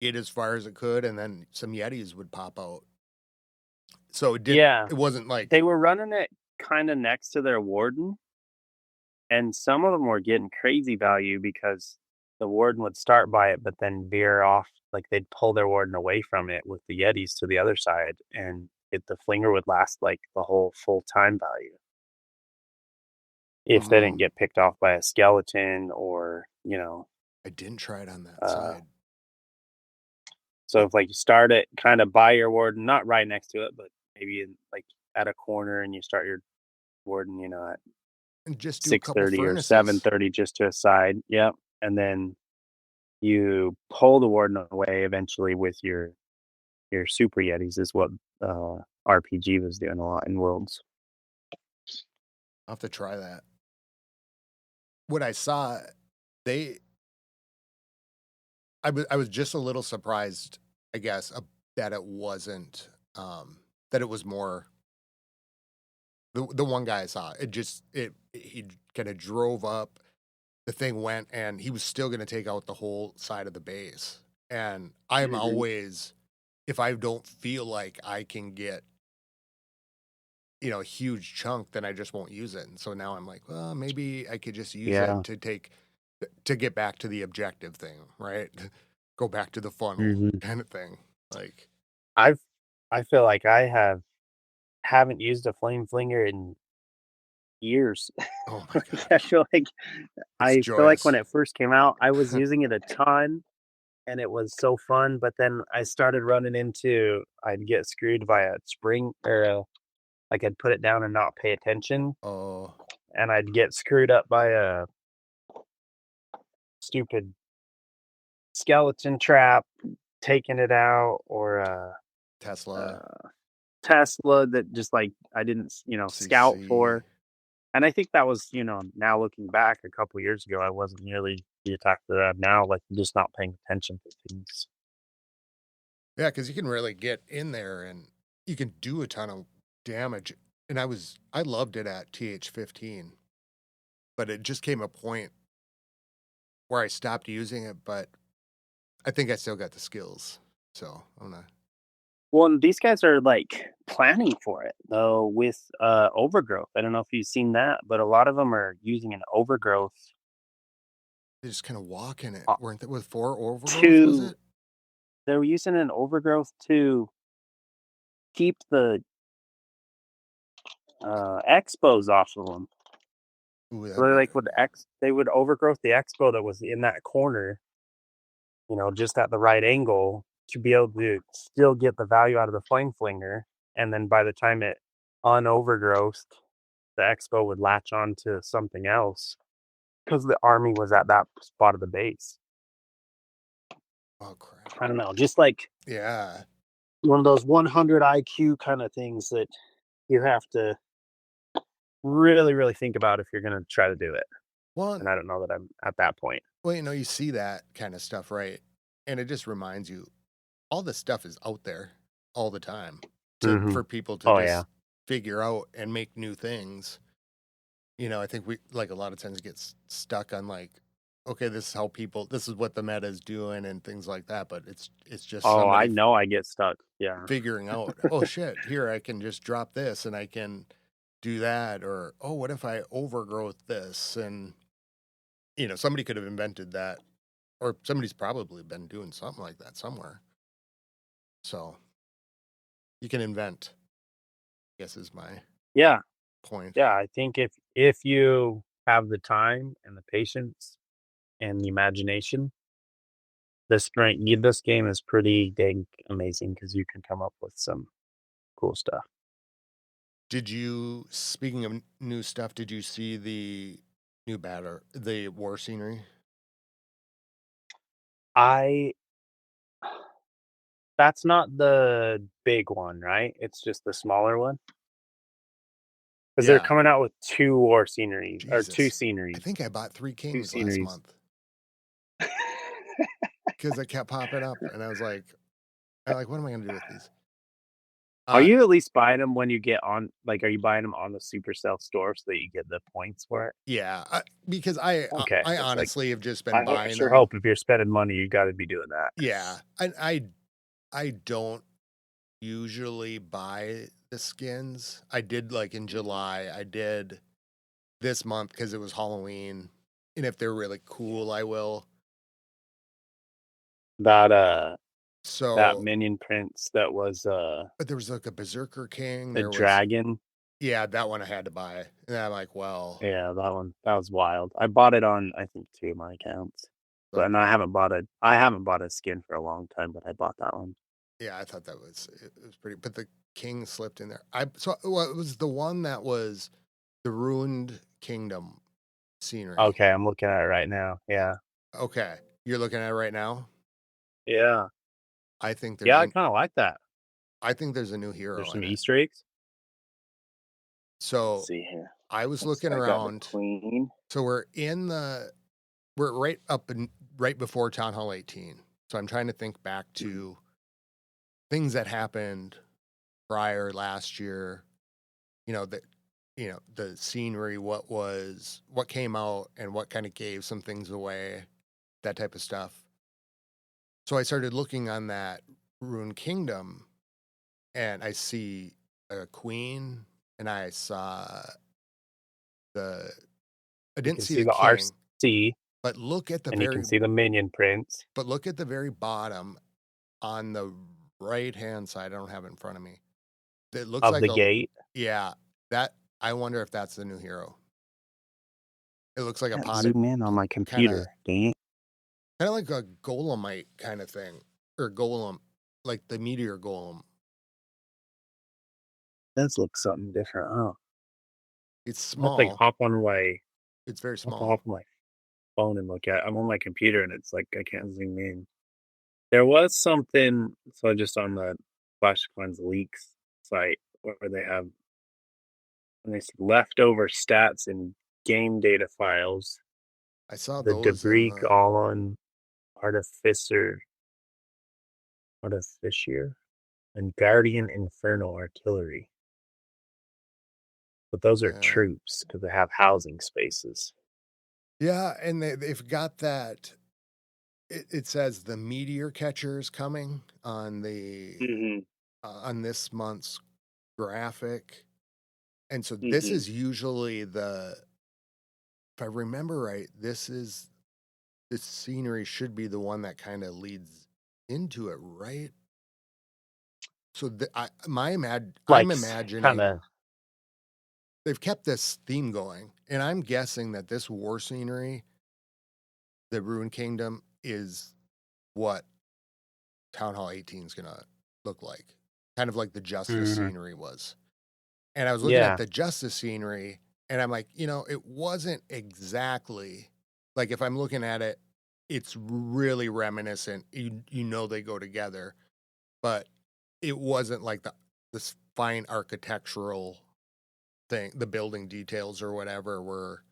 get as far as it could, and then some Yetis would pop out. So Yeah, it wasn't they like, were running it kinda next to their warden, and some of them were getting crazy value because the warden would start by it, but then veer off, like, they'd pull their warden away from it with the Yetis to the other side, and the flinger would last, like, the whole full time value if they didn't mm, get picked off by a skeleton or, I didn't try it on that uh side. so if, like, you start it kinda by your warden, not right next to it, but maybe in, like, at a corner and you start your warden, at And just do a couple 6:30 or furnaces. 7:30 just to a side, yep, and then you pull the warden away eventually with your super yetis is what, RPG was doing a lot in Worlds. I'll have to try that. What I saw, they I was just a little surprised, I guess, that it wasn't that it was more the one guy I saw. It just it he kind of drove up, the thing went, and he was still going to take out the whole side of the base. And I'm Mhm. always, if I don't feel like I can get a huge chunk, then I just won't use it. And so now I'm like, well, maybe I could just use it Yeah. to get back to the objective thing, right? Go back to the funnel Mhm. kind of thing. Like, I've I feel like haven't used a flame flinger in years. oh my Like, god, it's I feel like when joyous. it first came out, I was using it a ton, and it was so fun, but then I started running into I'd get screwed by a spring or like, I'd put it down and not pay attention, Oh, and I'd get screwed up by a stupid skeleton trap taking it out or Tesla, a Tesla that just, like, I didn't scout CC. for. And I think that was, now looking back a couple years ago, I wasn't nearly the attack that I have now, like, just not paying attention to things. Yeah, because you can really get in there and you can do a ton of damage. And I loved it at TH15, but it just came a point where I stopped using it, but I think I still got the skills. So I'm gonna Well, and these guys are, like, planning for it, though, with, overgrowth. I don't know if you've seen that, but a lot of them are using an overgrowth, they just kind of walk in it, uh, weren't they? With four overgrowth, was to it? they're using an overgrowth to keep the, expos off of them. Ooh, So that'd be good. they would overgrowth the expo that was in that corner, just at the right angle to be able to still get the value out of the flame flinger. And then by the time it unovergrowth, the expo would latch on to something else because the army was at that spot of the base. Oh crap. I don't know, just like Yeah. one of those 100 IQ kind of things that you have to really, really think about if you're going to try to do it. Well, And I don't know that I'm at that point. well, you see that kind of stuff, right? And it just reminds you all this stuff is out there all the time to Hmm. for people to Oh, yeah. just figure out and make new things. I think we like a lot of times get stuck on like, okay, this is what the meta is doing and things like that. But it's just Oh, I somebody know I get stuck. Yeah. figuring out, oh shit, here I can just drop this and I can do that, or oh, what if I overgrowth this? And somebody could have invented that, or somebody's probably been doing something like that somewhere. So you can invent, I guess is my Yeah. point. Yeah. I think if you have the time and the patience and the imagination, this game is pretty dang amazing because you can come up with some cool stuff. Speaking of new stuff, did you see the war scenery? I That's not the big one, right? It's just the smaller one? Because 'Cause they're Yeah. coming out with 2 war sceneries or 2 Jesus. I sceneries, think I bought 3 2 kings last sceneries. month because it kept popping up, and I'm like, what am I gonna do with these? Are Uh, you at least buying them when you get on like, are you buying them on the Supercell store so that you get the points for it? yeah, because I It's like, honestly have just been I buying sure them. hope if you're spending money, you gotta be doing that. Yeah, I don't usually buy the skins. I did like in July. I did this month because it was Halloween, and if they're really cool, I will. That, that So, minion prince that was, but there was like a Berserker King. the There was, dragon. yeah, that one I had to buy, and I'm like, well, Yeah, that was wild. I bought it on, I think, 2 of my accounts. But like, and I haven't bought a skin for a long time, but I bought that one. yeah, I thought it was pretty. But the King slipped in there. Well, it was the one that was the Ruined Kingdom scenery. Okay, I'm looking at it right now. Yeah. Okay, you're looking at it right now. Yeah. I think there's Yeah, I an kinda like that. I think there's a new There's hero some in it. Easter eggs. Let's So see here. I was Let's looking I got the around. queen. So we're right before Town Hall 18. So I'm trying to think back Mhm. to things that happened prior last year. That the scenery, what came out, and what kind of gave some things away, that type of stuff. So I started looking on that Rune Kingdom, and I see a queen, and the I You didn't can see see the the king, RC, but and you can see the minion prince look at the very bottom on the right hand side. I don't have it in front of me. It looks of like the a gate. yeah. That I wonder if that's the new hero. It looks like a Can't potted, zoom in on my kind of computer, dang it. kind of like a golemite kind of thing, or golem, like the meteor golem. Does look something different, huh? It's I'll have to, like, small. It's very hop small. on my phone and look at I'm on my computer, and it's like I can't zoom in. There was something so just on the FlashCoins leaks site where they have when they said leftover stats and game data files, I saw the those in debris the. all on Artificer Artificier and Guardian Inferno Artillery. But those are Yeah, troops because they have housing spaces. yeah, and they've got that. It says the meteor catcher is coming Mhm, on this month's graphic, and so this mhm. is usually if I remember right, this scenery should be the one that kind of leads into it, right? So I'm Like, imagining kinda they've kept this theme going, and I'm guessing that this war scenery, the Ruined Kingdom, is what Town Hall 18 is gonna look like, kind of like the Justice Mhm. scenery was. And I was looking at Yeah. the Justice scenery, and I'm like, it wasn't exactly like if I'm looking at it, it's really reminiscent. They go together, but it wasn't like this fine architectural thing. The building details or whatever were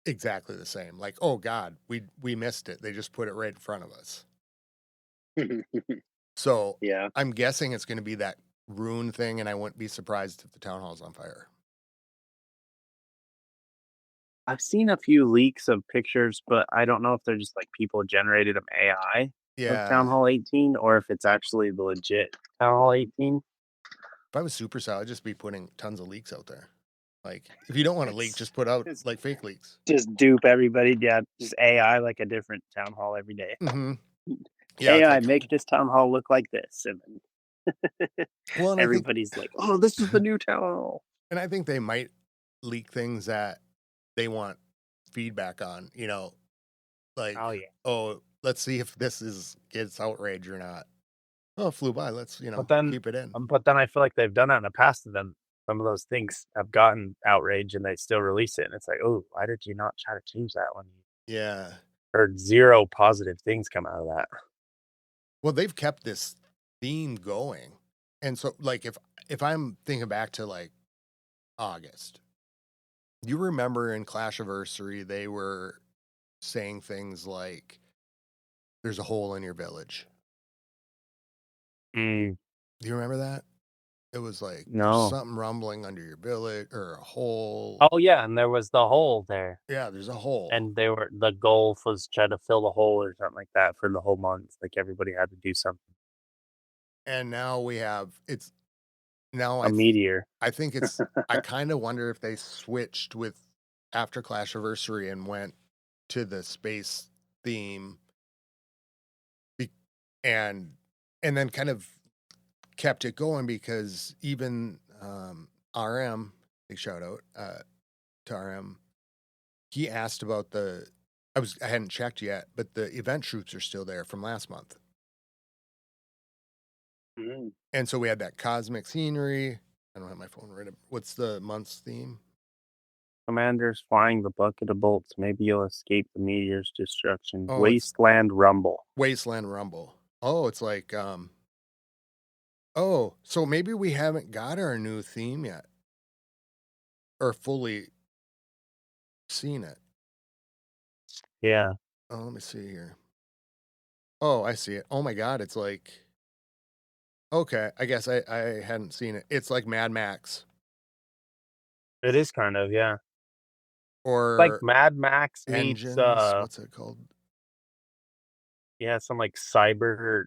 exactly the same. Like, oh God, we missed it. They just put it right in front of us. So Yeah. I'm guessing it's going to be that rune thing, and I wouldn't be surprised if the town hall's on fire. I've seen a few leaks of pictures, but I don't know if they're just like people generated of AI of Town Yeah. Hall 18 or if it's actually the legit Town Hall 18. If I was Supercell, I'd just be putting tons of leaks out there. Like, if you don't want to leak, just put out Just like fake leaks. just dupe everybody. Yeah, just AI like a different town hall every day. Hmm. Yeah, it's AI like, make this town hall look like this, and then well, and I think, everybody's like, "Oh, this is the new town hall." and I think they might leak things that they want feedback on. Like, Oh yeah, oh, let's see if this gets outrage or not. Oh, it flew by. Let's But then keep it in. but then I feel like they've done that in the past, and then some of those things have gotten outrage, and they still release it, and it's like, "Oh, why did you not try to change that when you Yeah. heard 0 positive things come out of that?" Well, they've kept this theme going, and so like if I'm thinking back to like August, you remember in Clashiversary they were saying things like, "There's a hole in your village." Mm, Do you remember that? It was like, "There's no. something rumbling under your village or a hole." Oh, yeah, and there was the hole there, Yeah, there's a hole. and the goal was try to fill the hole or something like that for the whole month, like, everybody had to do something. And now we have it's now A meteor. I think it's I kind of wonder if they switched with after Clashiversary and went to the space theme be- and then kind of kept it going because even RM, big shout out to RM, he asked about I hadn't checked yet, but the event troops are still there from last month. Mm. And so we had that cosmic scenery. I don't have my phone right up. What's the month's theme? Commanders flying the bucket of bolts. Maybe you'll escape the meteor's destruction. Oh, it's Wasteland rumble. Wasteland Rumble. Oh, it's like oh, so maybe we haven't got our new theme yet or fully seen it. Yeah. Oh, let me see here. Oh, I see it. Oh my god, it's like okay, I guess I hadn't seen it. It's like Mad Max It is kind of, yeah. Like or Mad Max meets, Engines. What's it called? yeah, some, like, cyber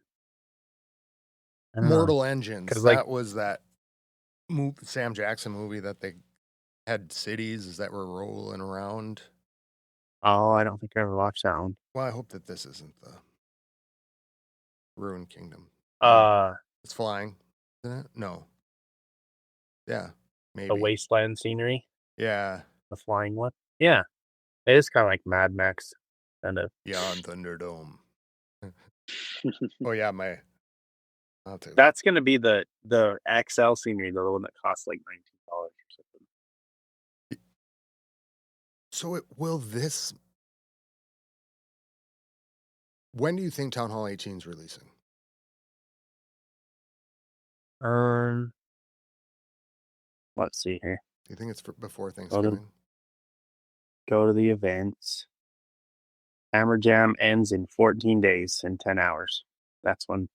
I don't know, Mortal Engines. cause like That was that Sam Jackson movie that they had cities that were rolling around. oh, I don't think I ever watched that one. Well, I hope that this isn't the Ruined Kingdom. No, Uh, it's flying, isn't it? No. Yeah, the maybe. wasteland scenery, Yeah. the flying one. Yeah, it is kinda like Mad Max, kind of. Beyond Thunderdome. Oh yeah, I'll have to. That's gonna be the XL scenery, the one that costs like $19 or something. So will this? When do you think Town Hall 18 is releasing? Um, let's see here. Do you think it's before Go to Thanksgiving? go to the events. Hammer Jam ends in 14 days and 10 hours. That's when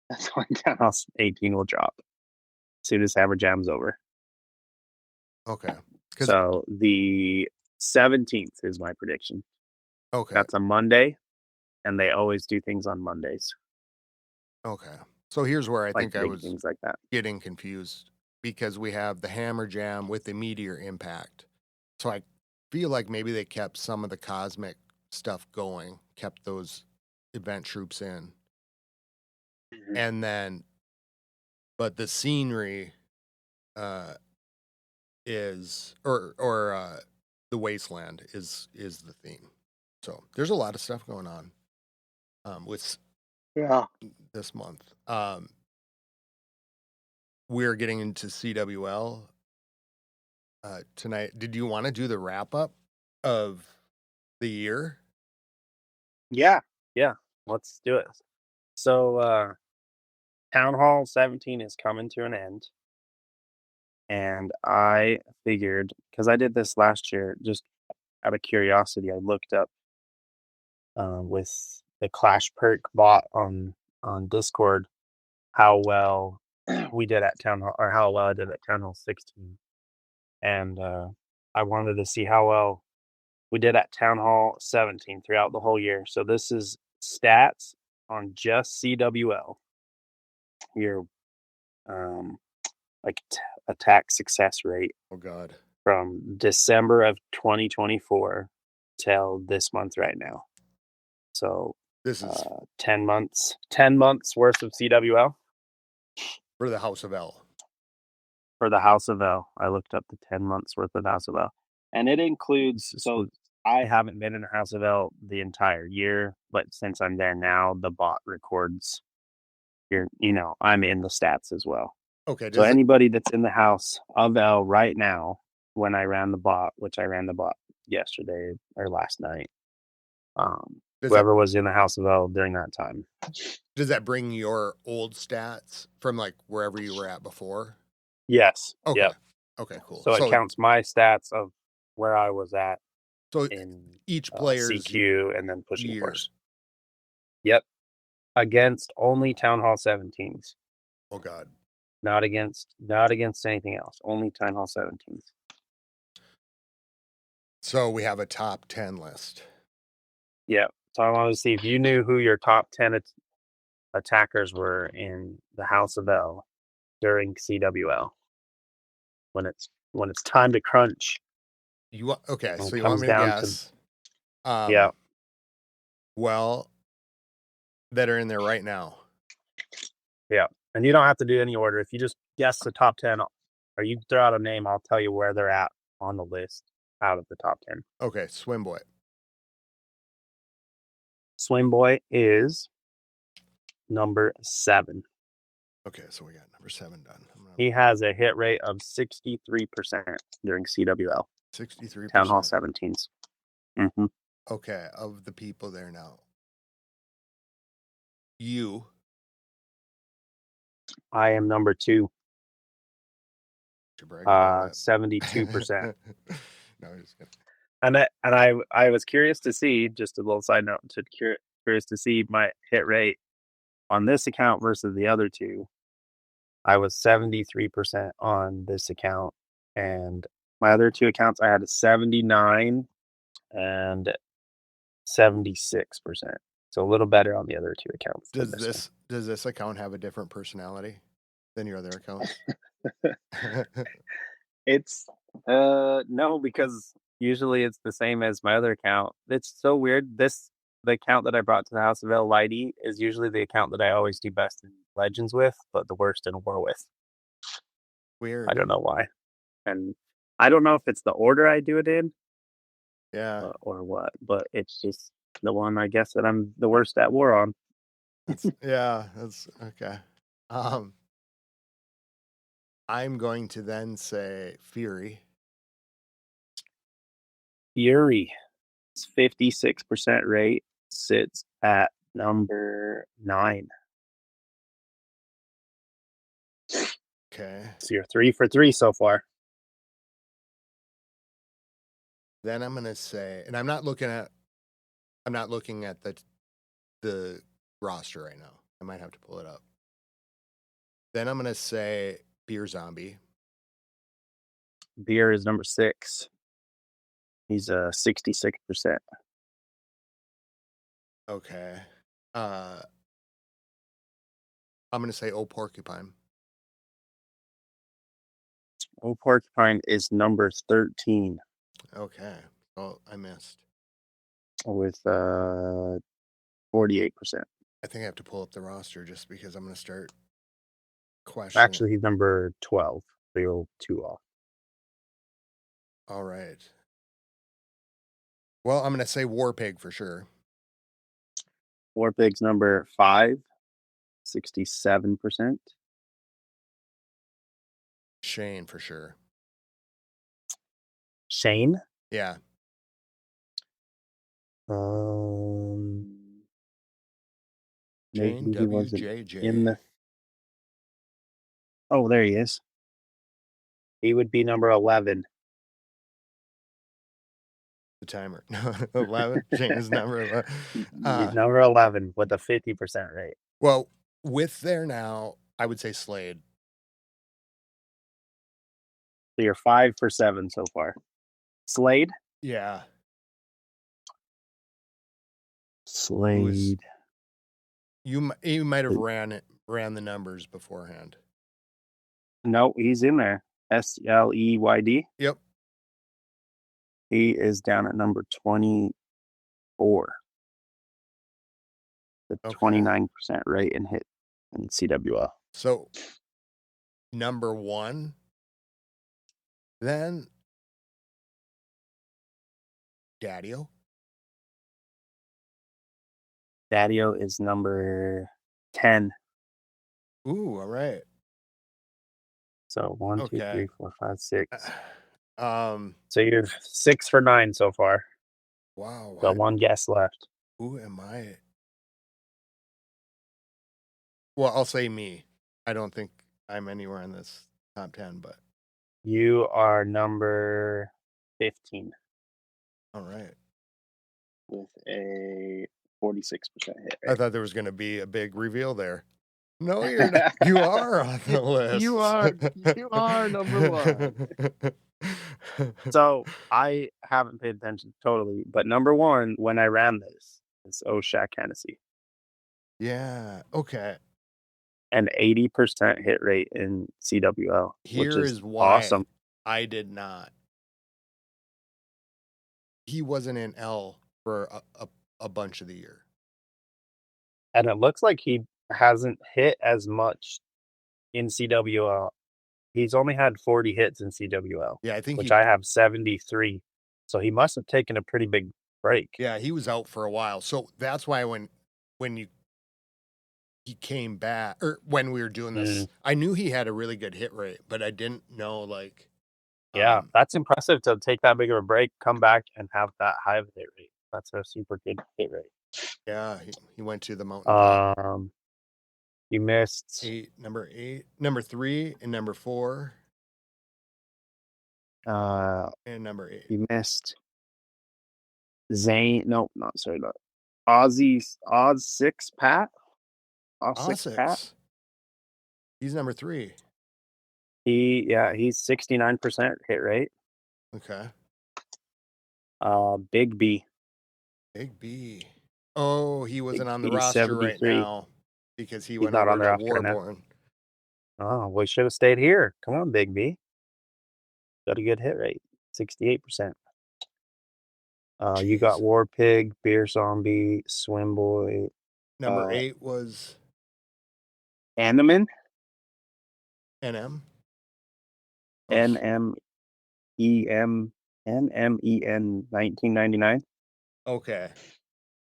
That's one down. Town Hall 18 will drop. As soon as Hammer Jam's over. Okay. Because So the 17th is my prediction. okay, That's a Monday, and they always do things on Mondays, okay. So here's where I like think I big was things like that. getting confused because we have the Hammer Jam with the meteor impact. So I feel like maybe they kept some of the cosmic stuff going, kept those event troops in, Mhm. and then but the scenery uh is or the wasteland is the theme. So there's a lot of stuff going on. with Yeah. this month. We're getting into CWL tonight. Did you want to do the wrap up of the year? Yeah, yeah. Let's do it. So, Town Hall 17 is coming to an end, and I figured because I did this last year, just out of curiosity, I looked up with the Clash perk bot on Discord how well we did at Town Hall, or how well I did at Town Hall 16, and I wanted to see how well we did at Town Hall 17 throughout the whole year. So this is stats on just CWL. Your um, attack success rate Oh God, from December of 2024 till this month right now. So this is 10 months worth of CWL for the House of L. for the House of L. I looked up the 10 months worth of House of L, and it includes. So I haven't been in House of L the entire year, but since I'm there now, the bot records. I'm in the stats as well. Okay, So anybody that's in the House of L right now, when I ran the bot, which I ran the bot yesterday or last night, whoever was in the House of L during that time. Does that bring your old stats from like wherever you were at before? Yes. Okay. Yep. Okay, cool. So it counts my stats of where I was at in each player's CQ and then pushing year. force. Yep. Against only Town Hall 17s. Oh God. Not against anything else. Only Town Hall 17s. So we have a top 10 list. Yeah. So I wanted to see if you knew who your top 10 attackers were in the House of L during CWL. When it's time to crunch. Okay, so you want comes me to down guess? Yeah. Well, that are in there right now. Yeah. And you don't have to do any order. If you just guess the top 10 or you throw out a name, I'll tell you where they're at on the list out of the top 10. Okay, Swim Boy. Swim Boy is number 7. Okay, so we got number 7 done. He has a hit rate of 63% during CWL. 63%. Town Hall 17s. Mm-hmm. Okay, of the people there now. You. I am number 2. 72%. No, I'm just kidding. And I was curious to see, just a little side note, curious to see my hit rate on this account versus the other two. I was 73% on this account, and my other two accounts I had a 79 and 76%. So a little better on the other two accounts. Does this account have a different personality than your other accounts? It's no, because usually it's the same as my other account. It's so weird. The account that I brought to the House of L Lighty is usually the account that I always do best in Legends with, but the worst in War with. Weird. I don't know why. And I don't know if it's the order I do it in. Yeah. Or what, but it's just the one I guess that I'm the worst at War on. That's okay. I'm going to then say Fury. Fury, 56% rate, sits at number 9. Okay. So you're 3 for 3 so far. Then I'm gonna say, and I'm not looking at the roster right now. I might have to pull it up. Then I'm gonna say Beer Zombie. Beer is number 6. He's 66%. Okay. I'm gonna say Oh Porcupine. Oh, Porcupine is number 13 Okay. Oh, I missed. with 48%. I think I have to pull up the roster just because I'm gonna start questioning. Actually, he's number 12. So you're 2 off. All right. Well, I'm gonna say War Pig for sure. Warpig's number 5, 67%. Shane for sure. Shane? Yeah. Shane Maybe he wasn't in WJJ. the. Oh, there he is. He would be number 11. The timer. 11. Shane is number 11. Number 11 with a 50% rate. Well, with there now, I would say Slade. So you're 5 for 7 so far. Slade? Yeah. Slade. You might have ran the numbers beforehand. No, he's in there. SLEYD. Yep. He is down at number 24. The 29% rate in hit in CWL. So number 1, then Daddio. Daddio is number 10. Ooh, all right. So 1, 2, 3, 4, 5, 6. So you're 6 for 9 so far. Wow. Got one guess left. Who am I? Well, I'll say me. I don't think I'm anywhere in this top 10, but you are number 15. All right. With a 46% hit rate. I thought there was going to be a big reveal there. No, you're not. You are on the list. You are number 1. So I haven't paid attention totally, but number 1 when I ran this is Shaq Hennessy. Yeah. Okay. An 80% hit rate in CWL. Here which is why awesome. I did not. He wasn't in L for a bunch of the year. And it looks like he hasn't hit as much in CWL. He's only had 40 hits in CWL. Yeah, I think which I have 73. So he must have taken a pretty big break. Yeah, he was out for a while. So that's why when he came back, or when we were doing this, I knew he had a really good hit rate, but I didn't know Yeah, that's impressive to take that big of a break, come back, and have that high of a hit rate. That's a super good hit rate. Yeah, he went to the mountaintop. You missed number 3, and number 4. And number 8. You missed Zane. Nope, not Oz 6 Pat. Oz 6 Pat. He's number 3. He's 69% hit rate. Okay. Big B. Big B. Oh, he wasn't on the roster 73. right now because he's went not over on the to roster Warborn. Oh, we should have stayed here. Come on, Big B. Got a good hit rate, 68%. You got War Pig, Beer Zombie, Swim Boy. Number 8 was Animan. NM. NMEM. NMEN 1999. Okay.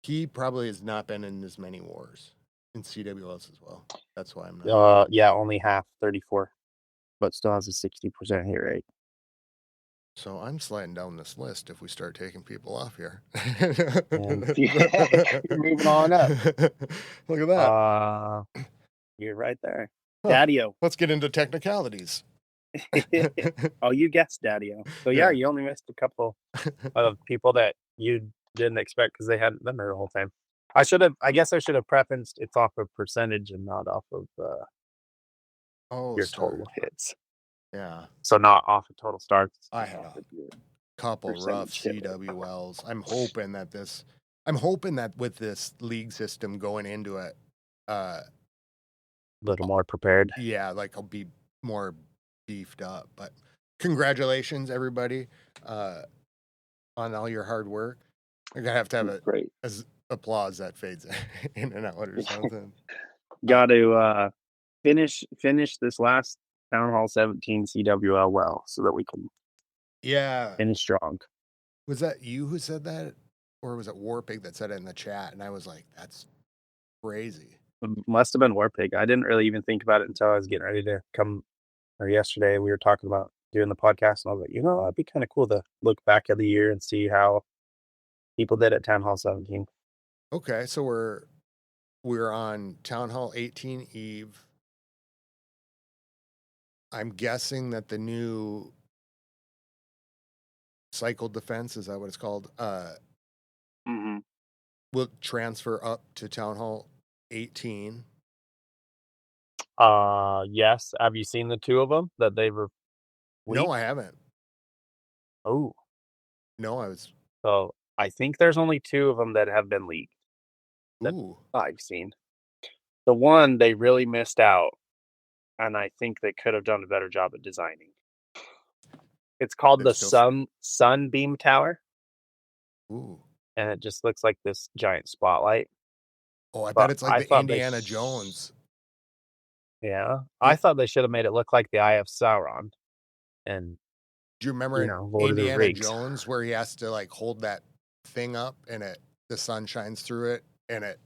He probably has not been in as many wars in CWLs as well. That's why I'm not. Yeah, only half, 34, but still has a 60% hit rate. So I'm sliding down this list if we start taking people off here. You're moving on up. Look at that. You're right there. Daddio. Let's get into technicalities. Oh, you guessed Daddio. So yeah, you only missed a couple of people that you didn't expect because they hadn't been there the whole time. I guess I should have prefaced it's off of percentage and not off of your total hits. Yeah. So not off of total starts. I had a couple rough CWLs. I'm hoping that with this league system going into it, a little more prepared. Yeah, like I'll be more beefed up. But congratulations, everybody, on all your hard work. I'm gonna have to have great applause that fades in and out or something. Got to finish this last Town Hall 17 CWL well so that we can finish strong. Was that you who said that, or was it Warpig that said it in the chat? And I was like, crazy. Must have been Warpig. I didn't really even think about it until I was getting ready to come. Or yesterday, we were talking about doing the podcast, and I was like, it'd be kind of cool to look back at the year and see how people did at Town Hall 17. Okay, so we're on Town Hall 18 Eve. I'm guessing that the new cycle defense, is that what it's called? Mm-hmm. Will transfer up to Town Hall 18. Yes. Have you seen the two of them that they were No, I leaked? haven't. Oh, No, I was. so I think there's only two of them that have been leaked that Ooh, I've seen. The one they really missed out, and I think they could have done a better job at designing. It's called they're the still. Sunbeam Tower, Ooh. and it just looks like this giant spotlight. Oh, I bet But it's like I the thought they, Indiana Jones. yeah, I It, thought they should have made it look like the Eye of Sauron, and do you remember in Lord of the Indiana Rings, Jones where he has to like hold that thing up and the sun shines through it and it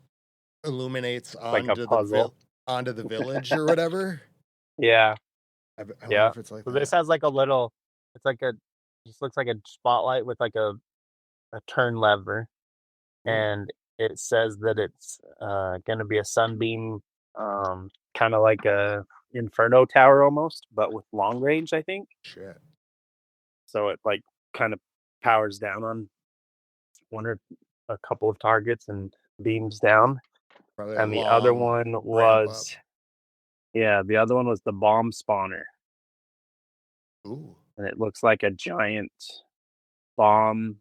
illuminates like a puzzle. onto the village or whatever? Yeah, I wonder yeah. if it's like So this that. has like a little. It's like just looks like a spotlight with like a turn lever, Ooh, and it says that it's going to be a sunbeam, kind of like a Inferno Tower almost, but with long range, I think. shit. So it like kind of powers down on one or a couple of targets and beams down. Probably a And the other long one ramp up. was, yeah, the other one was the bomb spawner, Ooh, and it looks like a giant bomb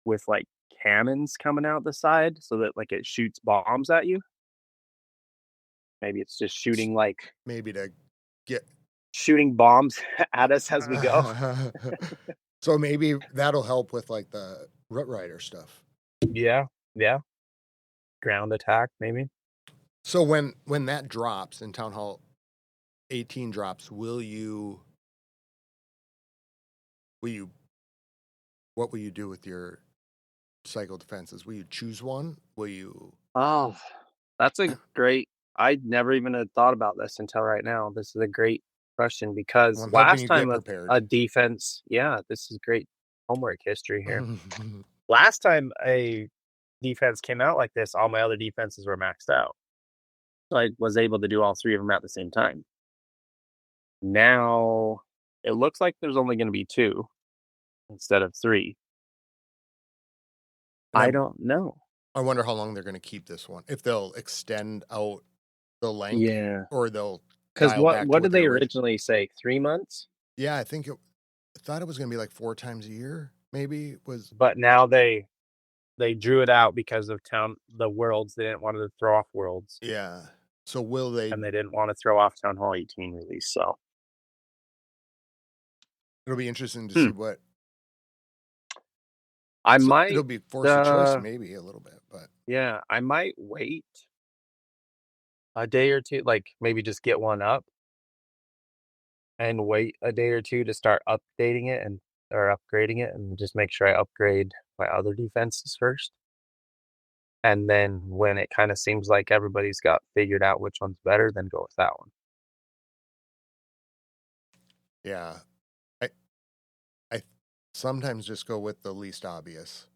with like cannons coming out the side, so that like it shoots bombs at you. Maybe it's just maybe to get. shooting bombs at us as we go. So maybe that'll help with like the Root Rider stuff. Yeah, yeah. Ground attack, maybe. So when that drops and Town Hall 18 drops, will you what will you do with your cycle defenses? Will you choose one? Will you Oh, that's a great. I never even had thought about this until right now. This is a great question well, because I'm hoping last you time get a, prepared. a defense, yeah, this is great homework history here. Last time a defense came out like this, all my other defenses were maxed out. So I was able to do all three of them at the same time. Now it looks like there's only going to be two instead of three. And I don't know. I wonder how long they're going to keep this one. If they'll extend out the length Yeah. or they'll Because dial back to what what did the they original. originally say? 3 months? Yeah, I thought it was going to be like 4 times a year. Maybe was But now they drew it out because of the worlds. They didn't want to throw off worlds, yeah. So will they? and they didn't want to throw off Town Hall 18 release. So It'll be interesting to see hmm. what. I So might it'll be force of choice, maybe a little bit, but yeah, I might wait a day or two, like maybe just get one up and wait a day or two to start updating it and or upgrading it, and just make sure I upgrade my other defenses first. And then when it kind of seems like everybody's got figured out which one's better, then go with that one. yeah, I I sometimes just go with the least obvious,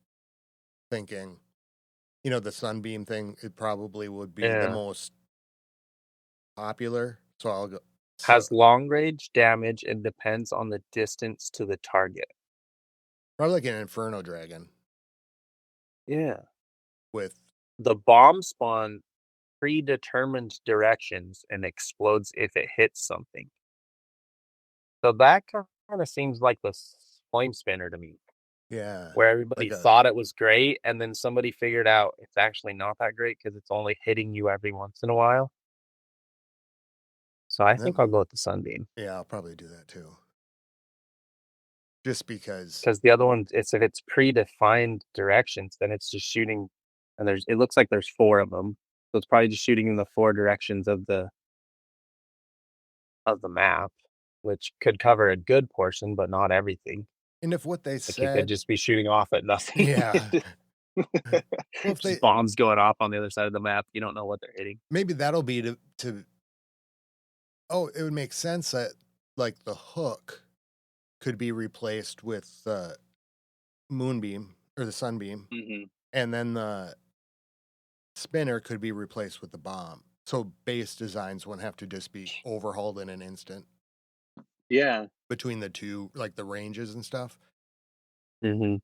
thinking, the sunbeam thing, it probably would be the Yeah. most popular. So I'll go. So Has long range damage and depends on the distance to the target. probably like an Inferno Dragon Yeah. with. The bomb spawn predetermined directions and explodes if it hits something. So that kind of seems like the flame spinner to me, Yeah, where everybody like a thought it was great, and then somebody figured out it's actually not that great because it's only hitting you every once in a while. So I that, think I'll go with the sunbeam yeah, I'll probably do that too. Just because. because the other one, if it's predefined directions, then it's just shooting, and it looks like there's four of them, so it's probably just shooting in the four directions of the map, which could cover a good portion, but not everything. And if what they Like you could said, just be shooting off at nothing. yeah, Well, if Just they bombs going off on the other side of the map. You don't know what they're hitting. maybe that'll be to oh, it would make sense that like the hook could be replaced with the moonbeam or the sunbeam, Mm-hmm. and then the spinner could be replaced with the bomb. So base designs wouldn't have to just be overhauled in an instant Yeah. between the two, like the ranges and stuff. Mm-hmm.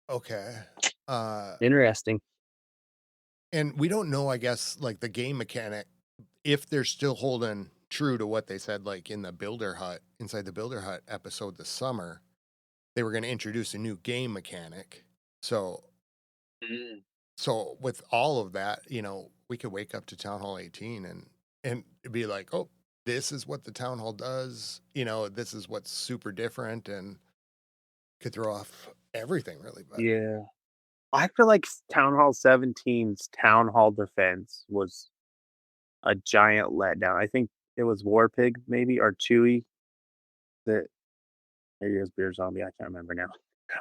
Okay. Interesting. And we don't know, I guess, like the game mechanic, if they're still holding true to what they said, like in the Builder Hut, inside the Builder Hut episode this summer, they were going to introduce a new game mechanic. So, Mm. so with all of that, we could wake up to Town Hall 18 and it'd be like, oh, this is what the Town Hall does. This is what's super different and could throw off everything really. But Yeah. I feel like Town Hall 17's Town Hall defense was a giant letdown. I think it was Warpig maybe or Chewy that maybe it was Beer Zombie. I can't remember now.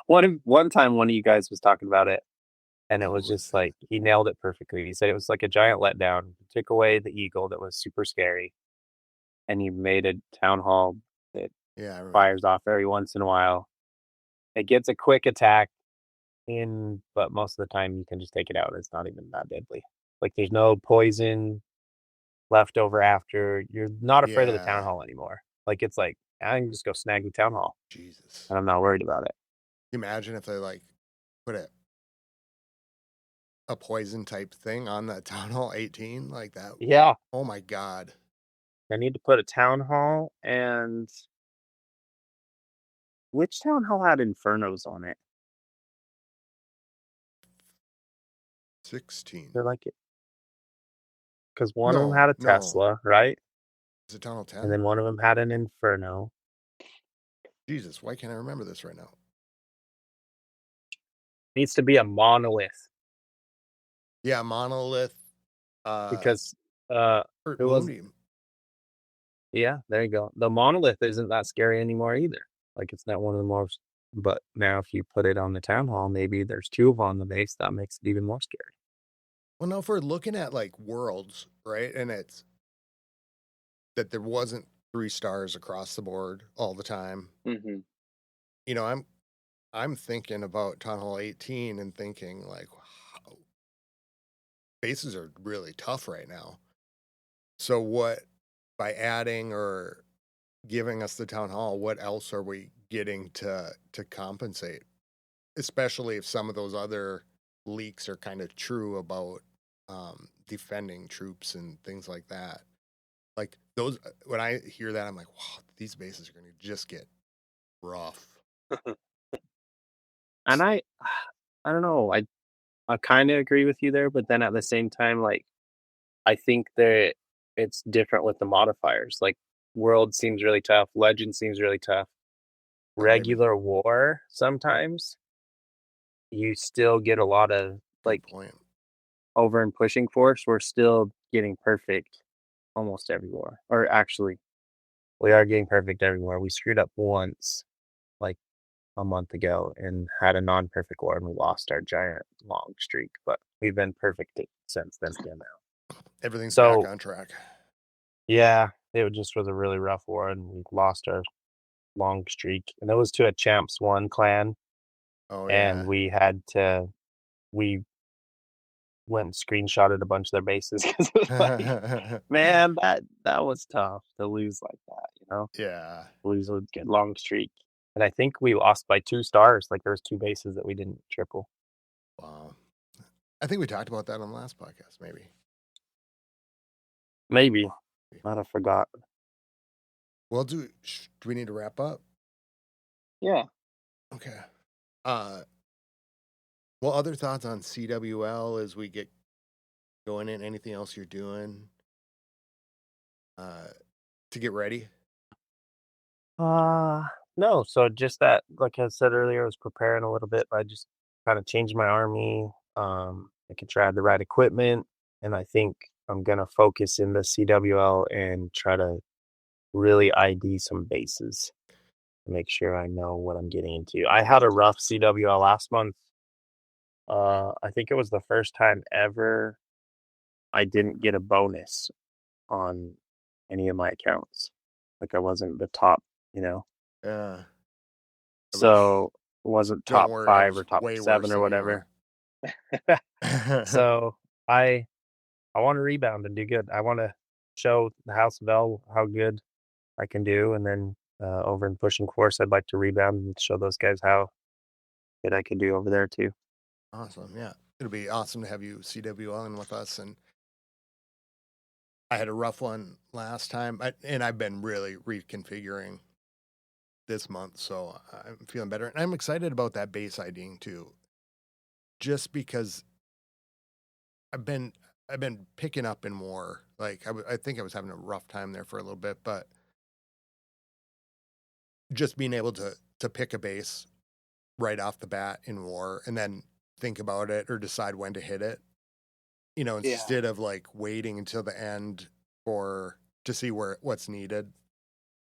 One time one of you guys was talking about it, and it who was was just it? like he nailed it perfectly. He said it was like a giant letdown. He took away the eagle that was super scary, and he made a town hall that Yeah, I remember. fires off every once in a while. It gets a quick attack but most of the time you can just take it out. It's not even that deadly. Like there's no poison left over after. You're not afraid of the town Yeah, hall anymore. Like it's like I can just go snag the town hall, Jesus. and I'm not worried about it. Imagine if they like put a poison type thing on that Town Hall 18 like that. Yeah, Oh my God. I need to put a town hall. And which town hall had infernos on it? 16. They're like it because one of them No, had a no. Tesla, right? Is it Tunnel And 10? then one of them had an inferno. Jesus, why can't I remember this right now? Needs to be a monolith Yeah, Monolith, because uh or who was Moonbeam. yeah, there you go. The monolith isn't that scary anymore either. Like it's not one of the most. But now if you put it on the town hall, maybe there's two of them on the base. That makes it even more scary. Well, no, if we're looking at like worlds, right? And it's that there wasn't 3 stars across the board all the time. Mm-hmm. You know, I'm thinking about Town Hall 18 and thinking like, wow, bases are really tough right now. So what by adding or giving us the town hall, what else are we getting to compensate? Especially if some of those other leaks are kind of true about defending troops and things like that. Like those, when I hear that, I'm like, wow, these bases are going to just get rough. And I don't know. I kind of agree with you there, but then at the same time, like I think that it's different with the modifiers. Like world seems really tough, legend seems really tough. Or maybe Regular war sometimes you still get a lot of good like point. over and pushing force. We're still getting perfect almost everywhere. Or actually, we are getting perfect everywhere. We screwed up once, like a month ago, and had a non-perfect war, and we lost our giant long streak. But we've been perfect since then again now. Everything's back So on track. yeah, it just was a really rough war, and we lost our long streak. And it was to a Champs One clan, Oh and yeah. we went and screenshotted a bunch of their bases because it was like, man, that was tough to lose like that, you know? Yeah. Lose a good long streak. And I think we lost by 2 stars. Like there was 2 bases that we didn't triple. Wow. I think we talked about that on the last podcast, maybe. Maybe. Might have forgot. Well, do we need to wrap up? Yeah. Okay. Uh, well, other thoughts on CWL as we get going in? Anything else you're doing uh, to get ready? Uh no, so just that like I said earlier, I was preparing a little bit. I just kind of changed my army. I could try the right equipment, and I think I'm gonna focus in the CWL and try to really ID some bases. make sure I know what I'm getting into. I had a rough CWL last month. I think it was the first time ever I didn't get a bonus on any of my accounts. Like I wasn't the top, you know. Yeah. I was So it wasn't don't top worry, I 5 or was top way 7 worse or than you are. whatever. So I want to rebound and do good. I want to show the House of L how good I can do, and then over in pushing course, I'd like to rebound and show those guys how good I can do over there too. Awesome, yeah. It'll be awesome to have you CWLing with us, and I had a rough one last time, and I've been really reconfiguring this month, so I'm feeling better, and I'm excited about that base IDing too, just because I've been I've been picking up in more. Like I think I was having a rough time there for a little bit, but just being able to pick a base right off the bat in war and then think about it or decide when to hit it, Yeah. instead of like waiting until the end for to see what's needed.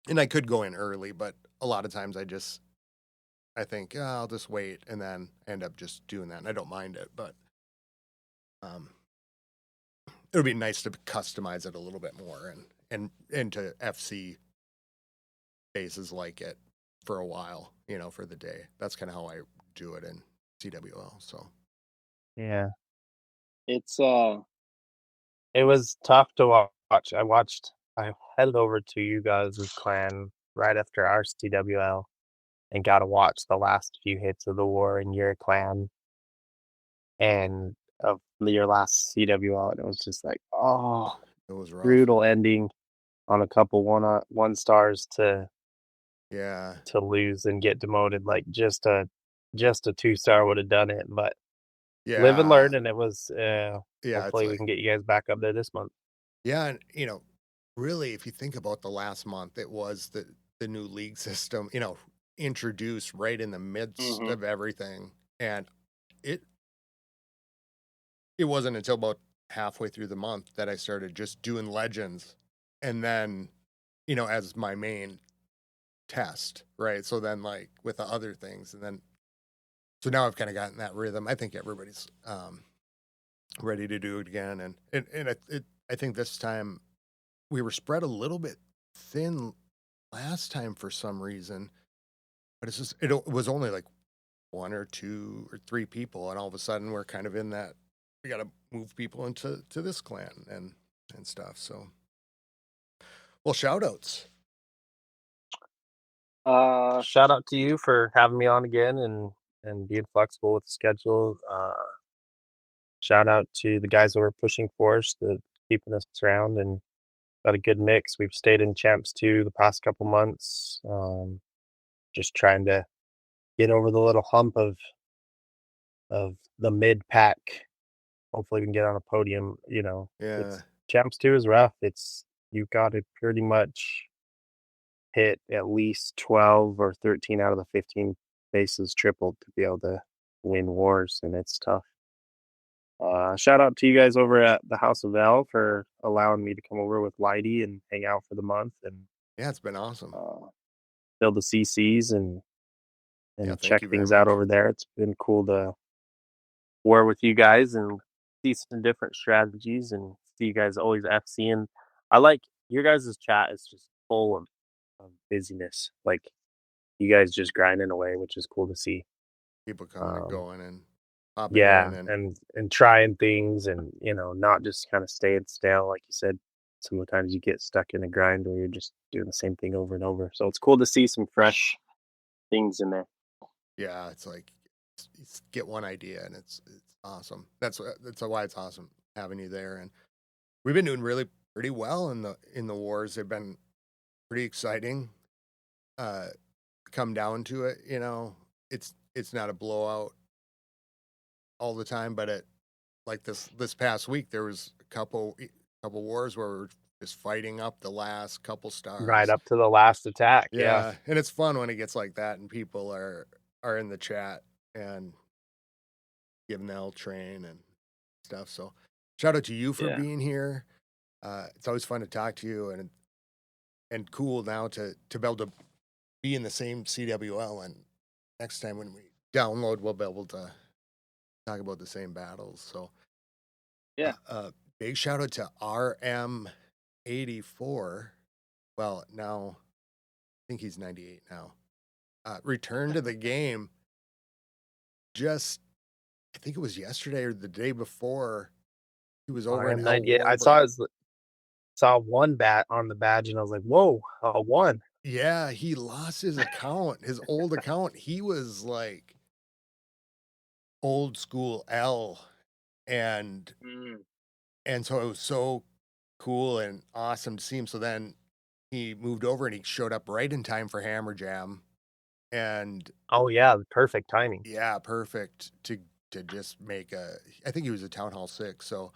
And I could go in early, but a lot of times I think, "Oh, I'll just wait," and then end up just doing that. And I don't mind it, but um, it would be nice to customize it a little bit more and to FC bases like it for a while, for the day. That's kind of how I do it in CWL. So Yeah, It's it was tough to watch. I headed over to you guys' clan right after our CWL and got to watch the last few hits of the war in your clan and of your last CWL, and it was just like, oh, it was rough. brutal ending on a couple one stars Yeah, to lose and get demoted. Like just a 2-star would have done it, but live and yeah, learn, and it was yeah. It's hopefully we like can get you guys back up there this month. yeah, and really, if you think about the last month, it was the new league system, introduced right in the midst mhm. of everything, and it it wasn't until about halfway through the month that I started just doing legends, and then as my main test, right? So then like with the other things, and then so now I've kind of gotten that rhythm. I think everybody's ready to do it again, and I think this time we were spread a little bit thin last time for some reason, but it was only like one or two or three people, and all of a sudden we're kind of in that we got to move people into this clan and stuff. So, well, shout outs. Uh, Shout out to you for having me on again and being flexible with the schedule. Shout out to the guys that were pushing for us, the keeping us around and got a good mix. We've stayed in champs too the past couple months. Just trying to get over the little hump of the mid pack. Hopefully we can get on a podium. Yeah, It's champs 2 is rough. It's you've got to pretty much hit at least 12 or 13 out of the 15 bases tripled to be able to win wars, and it's tough. Shout out to you guys over at the House of L for allowing me to come over with Lighty and hang out for the month and yeah, it's been awesome. uh, build the CCs Yeah, and thank check you very things out much. over there. It's been cool to war with you guys and see some different strategies and see you guys always FCing. I like your guys' chat is just full of busyness. Like you guys just grinding away, which is cool to see. People coming and Um, going and popping yeah, in, and and trying things and not just kind of staying stale, like you said. Sometimes you get stuck in a grind where you're just doing the same thing over and over. So it's cool to see some fresh things in there. yeah, it's like get one idea and it's awesome. That's why it's awesome having you there, and we've been doing really pretty well in the wars. They've been pretty exciting. Uh, come down to it, it's not a blowout all the time, but it like this past week there was a couple wars where we're just fighting up the last couple Right stars. up to the last attack. Yeah. Yeah, and it's fun when it gets like that and people are in the chat and giving the L train and stuff. So shout out to you for yeah. being here. It's always fun to talk to you and cool now to be able to be in the same CWL, and next time when we download, we'll be able to talk about the same battles. So, Yeah. big shout out to RM84. Well, now I think he's 98 now. Returned to the game just, I think it was yesterday or the day before. He was over in El RM98. I Warburg. saw one bat on the badge, and I was like, "Whoa, one!" Yeah, he lost his account, his old account. He was like old school L, and Mm. so it was so cool and awesome to see him. So then he moved over and he showed up right in time for Hammer Jam, and Oh yeah, perfect timing. yeah, perfect to just make a. I think he was a Town Hall 6. So,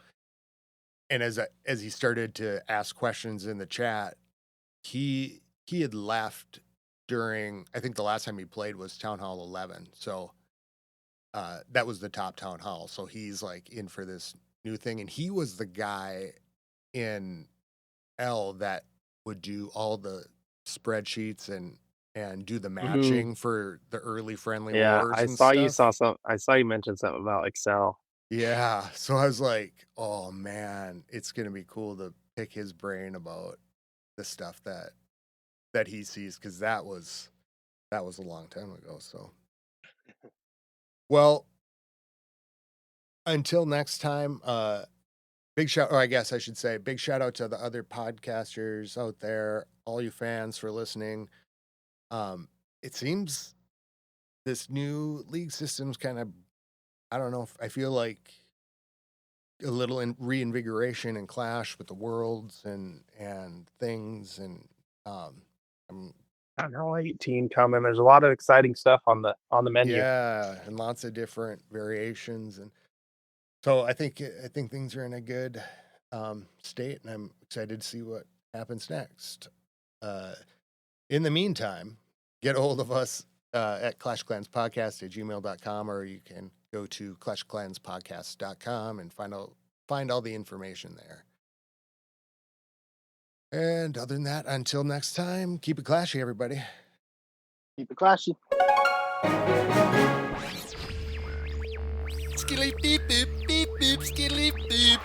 and as he started to ask questions in the chat, he had left during, I think the last time he played was Town Hall 11. So that was the top town hall. So he's like in for this new thing, and he was the guy in L that would do all the spreadsheets and do the Mhm. matching for the early friendly Yeah, wars I and saw you stuff. saw some. I saw you mention something about Excel. Yeah. So I was like, oh man, it's gonna be cool to pick his brain about the stuff that he sees, because that was a long time ago. So well, until next time, big shout, or I guess I should say, big shout out to the other podcasters out there, all you fans for listening. It seems this new league system's kind of, I don't know, if I feel like a little reinvigoration and Clash with the worlds and things, and I'm, I don't know, 18 coming. There's a lot of exciting stuff on the menu. yeah, and lots of different variations, and so I think things are in a good state, and I'm excited to see what happens next. Uh, in the meantime, get a hold of us at clashclanspodcast@gmail.com, or you can go to clashclanspodcast.com and find all the information there. And other than that, until next time, keep it clashy, everybody. Keep it classy. Skilly beep beep beep beep skilly beep.